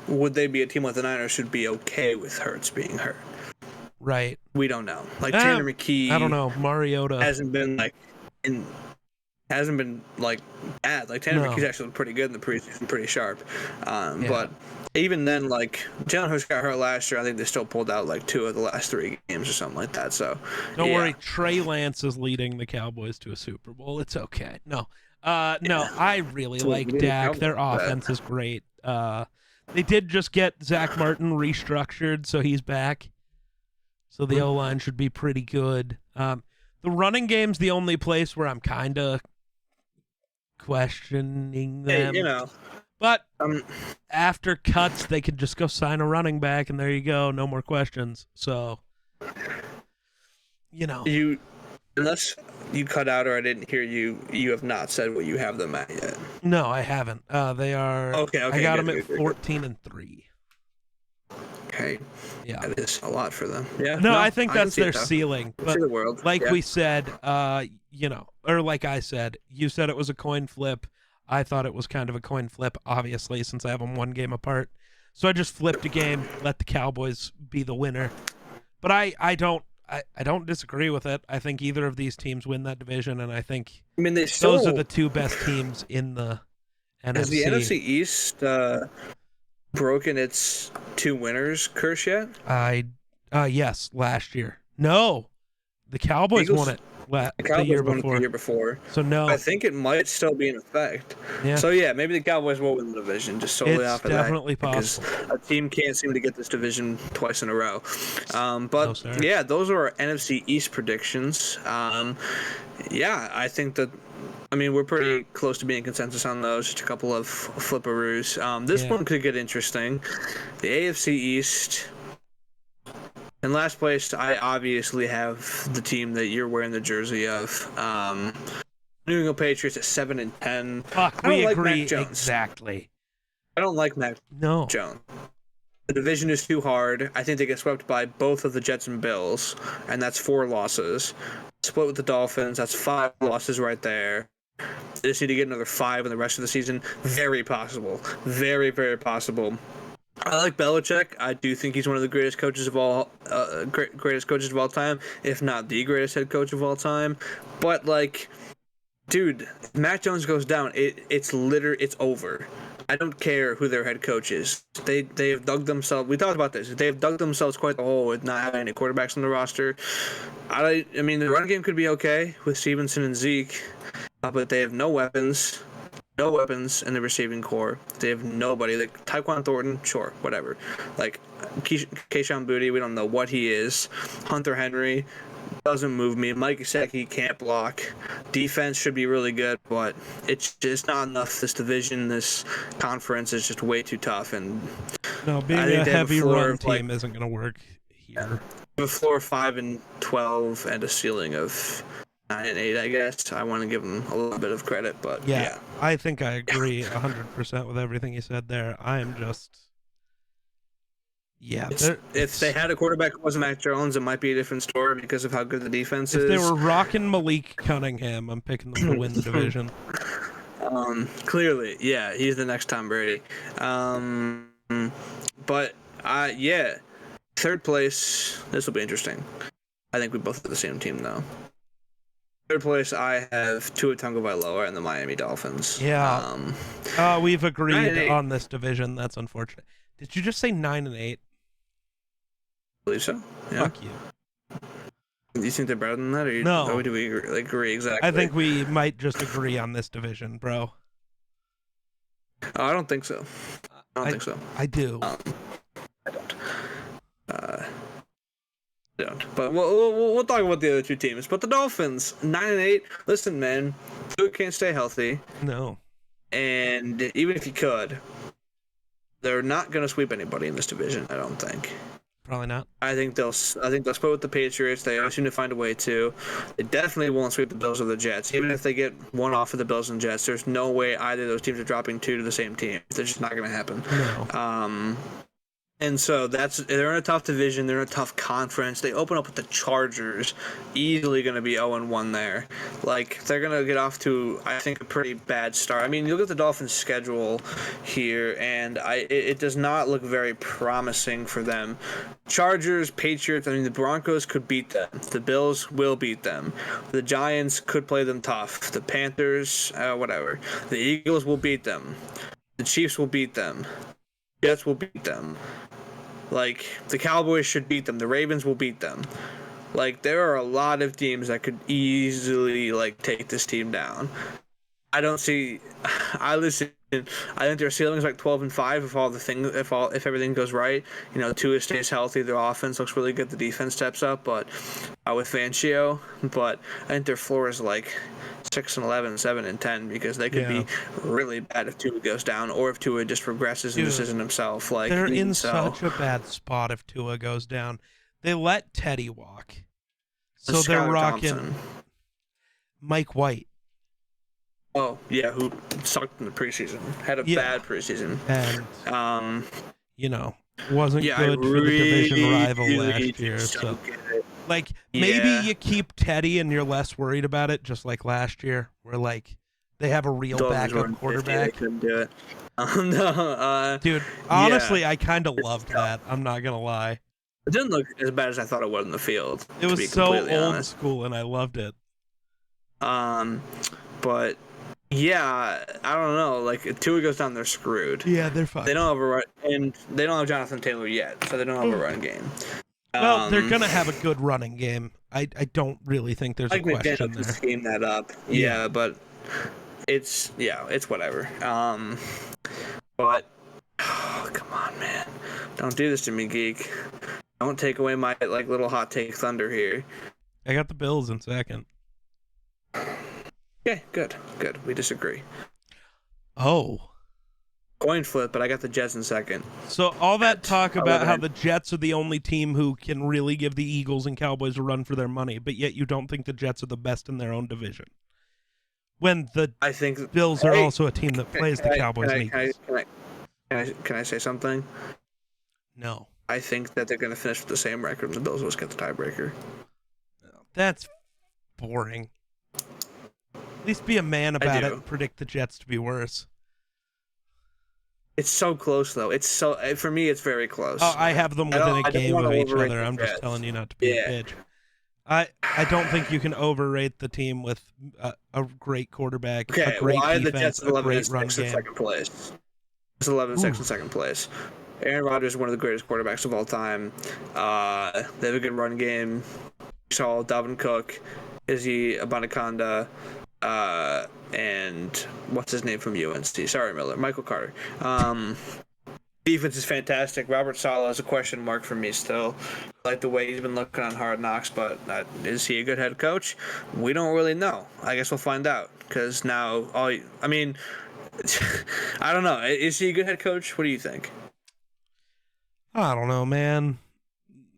would they be a team like the Niners should be okay with Hurts being hurt? Right. We don't know. Like Tanner McKee, I don't know. Mariota hasn't been like bad. Like Tanner McKee's actually pretty good in the preseason, pretty sharp. But even then, like Jalen Hurts got hurt last year. I think they still pulled out like 2 of the last 3 games or something like that. So don't worry, Trey Lance is leading the Cowboys to a Super Bowl. It's okay. No, I really like Dak. Their offense is great. They did just get Zach Martin restructured, so he's back. So the O-line should be pretty good. The running game's the only place where I'm kind of questioning them. Hey, but after cuts, they could just go sign a running back, and there you go. No more questions. So, unless you cut out or I didn't hear you, you have not said what you have them at yet. No, I haven't. They are. Okay. I got them at 14-3. Okay. Yeah. That is a lot for them. Yeah. No, I think that's their ceiling. But the world. Like we said, or like I said, you said it was a coin flip. I thought it was kind of a coin flip, obviously, since I have them 1 game apart. So I just flipped a game, let the Cowboys be the winner. But I don't disagree with it. I think either of these teams win that division, and I think those are the 2 best teams in the NFC. Has the NFC East broken its 2 winners curse yet? Yes, last year. No, the Cowboys won it the year before. So no, I think it might still be in effect. Yeah. So yeah, maybe the Cowboys will win the division just solely off of that. It's definitely possible. A team can't seem to get this division twice in a row. But yeah, those are our NFC East predictions. Yeah, I think that. I mean, we're pretty close to being consensus on those. Just a couple of flipperoos. This one could get interesting. The AFC East. In last place, I obviously have the team that you're wearing the jersey of. New England Patriots at 7-10. Fuck, we agree exactly. I don't like Mac Jones. The division is too hard. I think they get swept by both of the Jets and Bills, and that's 4 losses. Split with the Dolphins, that's 5 losses right there. They just need to get another 5 in the rest of the season. Very possible. Very, very possible. I like Belichick. I do think he's one of the greatest coaches of all time, if not the greatest head coach of all time. But like, dude, if Mac Jones goes down, it's over. I don't care who their head coach is. They have dug themselves. We talked about this. They have dug themselves quite the hole with not having any quarterbacks on the roster. I mean, the run game could be okay with Stevenson and Zeke, but they have no weapons. No weapons in the receiving core. They have nobody. Like Tyquan Thornton, sure, whatever. Like Keyshawn Boutte, we don't know what he is. Hunter Henry doesn't move me. Mike Gesicki can't block. Defense should be really good, but it's just not enough. This division, this conference is just way too tough. And being a heavy run team isn't going to work here. A floor of 5-12 and a ceiling of 9-8, I guess. I want to give them a little bit of credit, but yeah. I think I agree 100% with everything you said there. I am just... Yeah. If they had a quarterback who wasn't Mac Jones, it might be a different story because of how good the defense is. If they were rocking Malik Cunningham, I'm picking them to win the division. Clearly, yeah, he's the next Tom Brady. But, yeah, 3rd place, this will be interesting. I think we both have the same team, though. 3rd place, I have Tua Tagovailoa and the Miami Dolphins. Yeah. We've agreed on this division. That's unfortunate. Did you just say 9-8? I believe so. Yeah. Fuck you. Do you think they're better than that, or no? Or do we agree exactly? I think we might just agree on this division, bro. Oh, I don't think so. I don't think so. I do. I don't. But we'll talk about the other 2 teams. But the Dolphins, 9-8. Listen, man, Tua can't stay healthy. No. And even if he could, they're not going to sweep anybody in this division, I don't think. Probably not. I think they'll split with the Patriots. They always seem to find a way to. They definitely won't sweep the Bills or the Jets. Even if they get one off of the Bills and Jets, there's no way either of those teams are dropping 2 to the same team. It's just not going to happen. No. And so they're in a tough division. They're in a tough conference. They open up with the Chargers, easily going to be 0-1 there. Like, they're going to get off to, I think, a pretty bad start. I mean, you look at the Dolphins' schedule here, and it does not look very promising for them. Chargers, Patriots, I mean, the Broncos could beat them. The Bills will beat them. The Giants could play them tough. The Panthers, whatever. The Eagles will beat them. The Chiefs will beat them. Jets will beat them. Like, the Cowboys should beat them. The Ravens will beat them. Like, there are a lot of teams that could easily, like, take this team down. I don't see. I think their ceiling is like 12-5 if everything goes right. You know, Tua stays healthy, their offense looks really good, the defense steps up, but with Fangio. But I think their floor is like 6-11, 7-10, because they could be really bad if Tua goes down, or if Tua just regresses and just isn't himself. Like, they're in such a bad spot if Tua goes down. They let Teddy walk, so they're rocking Thompson. Mike White. Oh, yeah, who sucked in the preseason. Had a bad preseason. And, wasn't good for the division rival last year. So, like, maybe you keep Teddy and you're less worried about it, just like last year, where, like, they have a real backup quarterback. 50, couldn't do it. No, dude, honestly, I kind of loved that. I'm not going to lie. It didn't look as bad as I thought it would in the field. It was so old school, and I loved it. But... yeah, I don't know. Like, if Tua goes down, they're screwed. Yeah, they're fine. They don't have a run, and they don't have Jonathan Taylor yet, so they don't have a run game. Well, they're gonna have a good running game. I don't really think there's a question there. Scheme that up. Yeah, but it's whatever. But come on, man, don't do this to me, Geek. Don't take away my like little hot take thunder here. I got the Bills in second. Okay, good. We disagree. Oh. Coin flip, but I got the Jets in second. So all that talk about how the Jets are the only team who can really give the Eagles and Cowboys a run for their money, but yet you don't think the Jets are the best in their own division. When I think Bills are also a team that plays the Cowboys and Eagles. Can I say something? No. I think that they're going to finish with the same record and the Bills will just get the tiebreaker. That's boring. At least be a man about it and predict the Jets to be worse. It's so close, though. For me, it's very close. Oh, I have them within a game of each other. I'm just telling you not to be a bitch. I don't think you can overrate the team with a great quarterback, a great defense, a great run game. Second place. It's 11-6 in second place. Aaron Rodgers is one of the greatest quarterbacks of all time. They have a good run game. You saw Dalvin Cook, Izzy Abanikanda, and what's his name from UNC? Sorry, Miller. Michael Carter. Defense is fantastic. Robert Saleh is a question mark for me still. I like the way he's been looking on Hard Knocks, but is he a good head coach? We don't really know. I guess we'll find out, because now, I don't know. Is he a good head coach? What do you think? I don't know, man.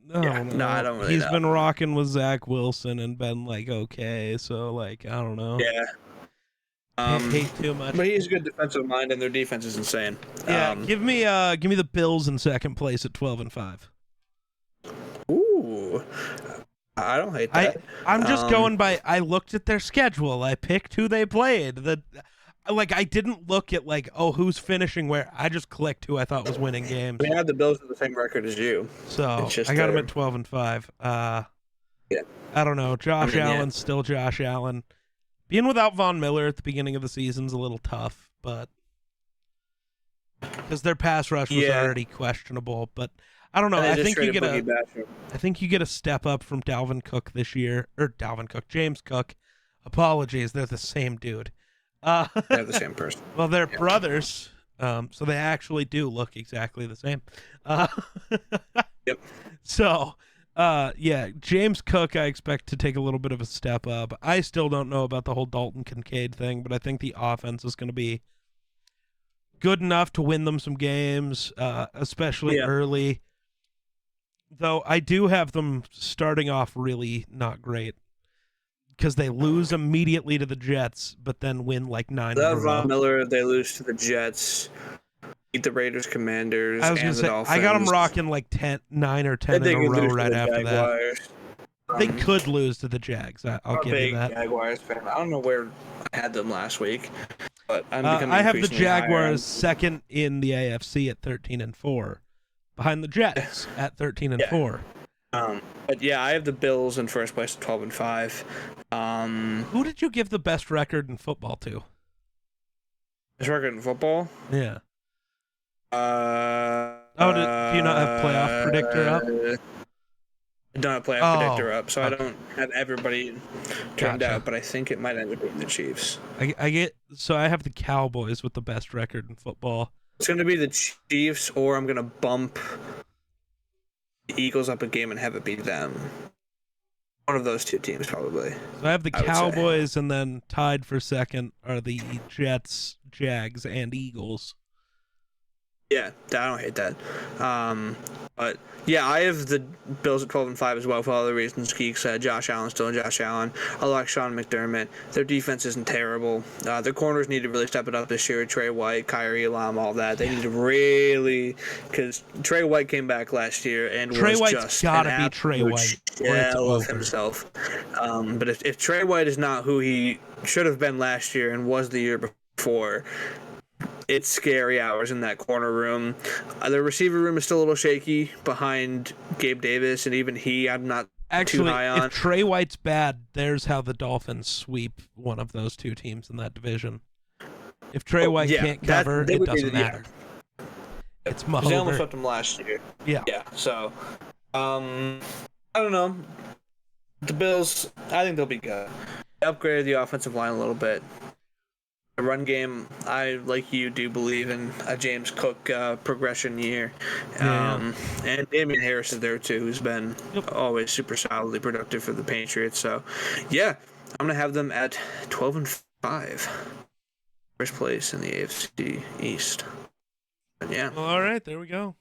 No, I don't really know. He's been rocking with Zach Wilson and been like, okay, so like, I don't know. Yeah. Can't hate too much. But he's a good defensive mind, and their defense is insane. Yeah, give me the Bills in second place at 12-5. Ooh, I don't hate that. I'm just going by. I looked at their schedule. I picked who they played. I didn't look at who's finishing where. I just clicked who I thought was winning games. We had the Bills with the same record as you. So I got them at 12-5. Yeah. I don't know. Josh Allen's still Josh Allen. Being without Von Miller at the beginning of the season's a little tough, but because their pass rush was already questionable. But I don't know. I think you get a step up from Dalvin Cook this year, or James Cook. Apologies, they're the same dude. They're the same person. Well, they're brothers, so they actually do look exactly the same. Yep. So, James Cook, I expect to take a little bit of a step up. I still don't know about the whole Dalton Kincaid thing, but I think the offense is going to be good enough to win them some games, especially early. Though I do have them starting off really not great, because they lose immediately to the Jets, but then win 9 in a row. Von Miller, they lose to the Jets. beat the Raiders, Commanders, I was and gonna the say Dolphins. I got them rocking like 9 or 10 in a row right after that. They could lose to the Jags. I'll give you that. I'm a big Jaguars fan. I don't know where I had them last week, but I'm becoming I have the increasingly higher Jaguars second in the AFC at 13-4, behind the Jets at 13-4. But yeah, I have the Bills in first place at 12-5. Who did you give the best record in football to? Best record in football? Yeah. Do you not have playoff predictor up? I don't have playoff predictor up, so okay. I don't have everybody turned out, but I think it might end up being the Chiefs. I have the Cowboys with the best record in football. It's going to be the Chiefs, or I'm going to bump the Eagles up a game and have it be them. One of those two teams, probably. So I have the Cowboys, and then tied for second are the Jets, Jags, and Eagles. Yeah, I don't hate that. But yeah, I have the Bills at 12-5 as well for all the reasons Geek said. Josh Allen's still Josh Allen. I like Sean McDermott. Their defense isn't terrible. Their corners need to really step it up this year. Trey White, Kyrie Elam, all that. They need to really, because Trey White came back last year and was just gotta be Trey White of himself. But if Trey White is not who he should have been last year and was the year before, it's scary hours in that corner room. The receiver room is still a little shaky behind Gabe Davis, and even I'm not too high on. If Trey White's bad, there's how the Dolphins sweep one of those two teams in that division. If Trey White can't cover, it doesn't matter. It's Mahomes. They almost swept him last year. Yeah. So, I don't know. The Bills, I think they'll be good. They upgraded the offensive line a little bit. The run game, I, like you, do believe in a James Cook progression year. And Damian Harris is there, too, who's been always super solidly productive for the Patriots. So, yeah, I'm going to have them at 12-5. First place in the AFC East. And yeah. All right, there we go.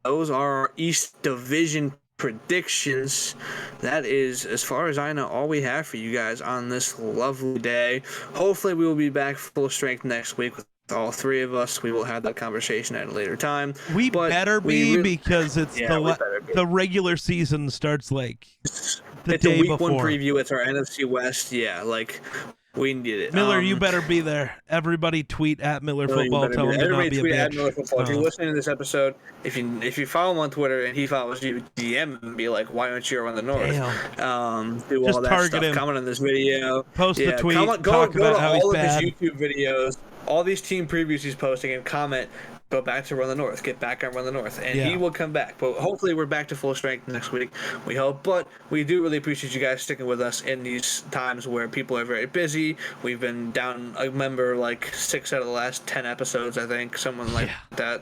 Those are our East Division predictions. That is, as far as I know, all we have for you guys on this lovely day. Hopefully we will be back full strength next week with all three of us. We will have that conversation at a later time. Because it's the regular season starts like the day before. It's a week one preview. It's our NFC West. Yeah, like we need it. Miller, you better be there. Everybody tweet at Miller Football. Tell him to not be a bitch. At Miller Football. If you're listening to this episode, if you follow him on Twitter and he follows you, DM him and be like, "Why aren't you around the North?" Do just all that target stuff. him. Comment on this video. Post the tweet. Go to how all he's of his YouTube videos, all these team previews he's posting, and comment. Go back to Run the North. Get back on Run the North. And he will come back. But hopefully we're back to full strength next week. We hope. But we do really appreciate you guys sticking with us in these times where people are very busy. We've been down a member like 6 out of the last 10 episodes, I think. Someone like that.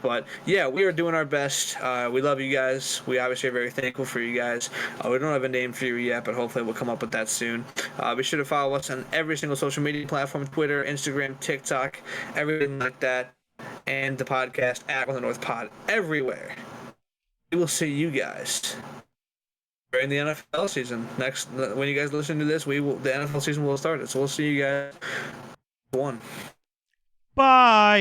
But yeah, we are doing our best. We love you guys. We obviously are very thankful for you guys. We don't have a name for you yet, but hopefully we'll come up with that soon. Be sure to follow us on every single social media platform, Twitter, Instagram, TikTok, everything like that. And the podcast at Run the North Pod everywhere. We will see you guys during the NFL season. When you guys listen to this, the NFL season will start. So we'll see you guys. Bye.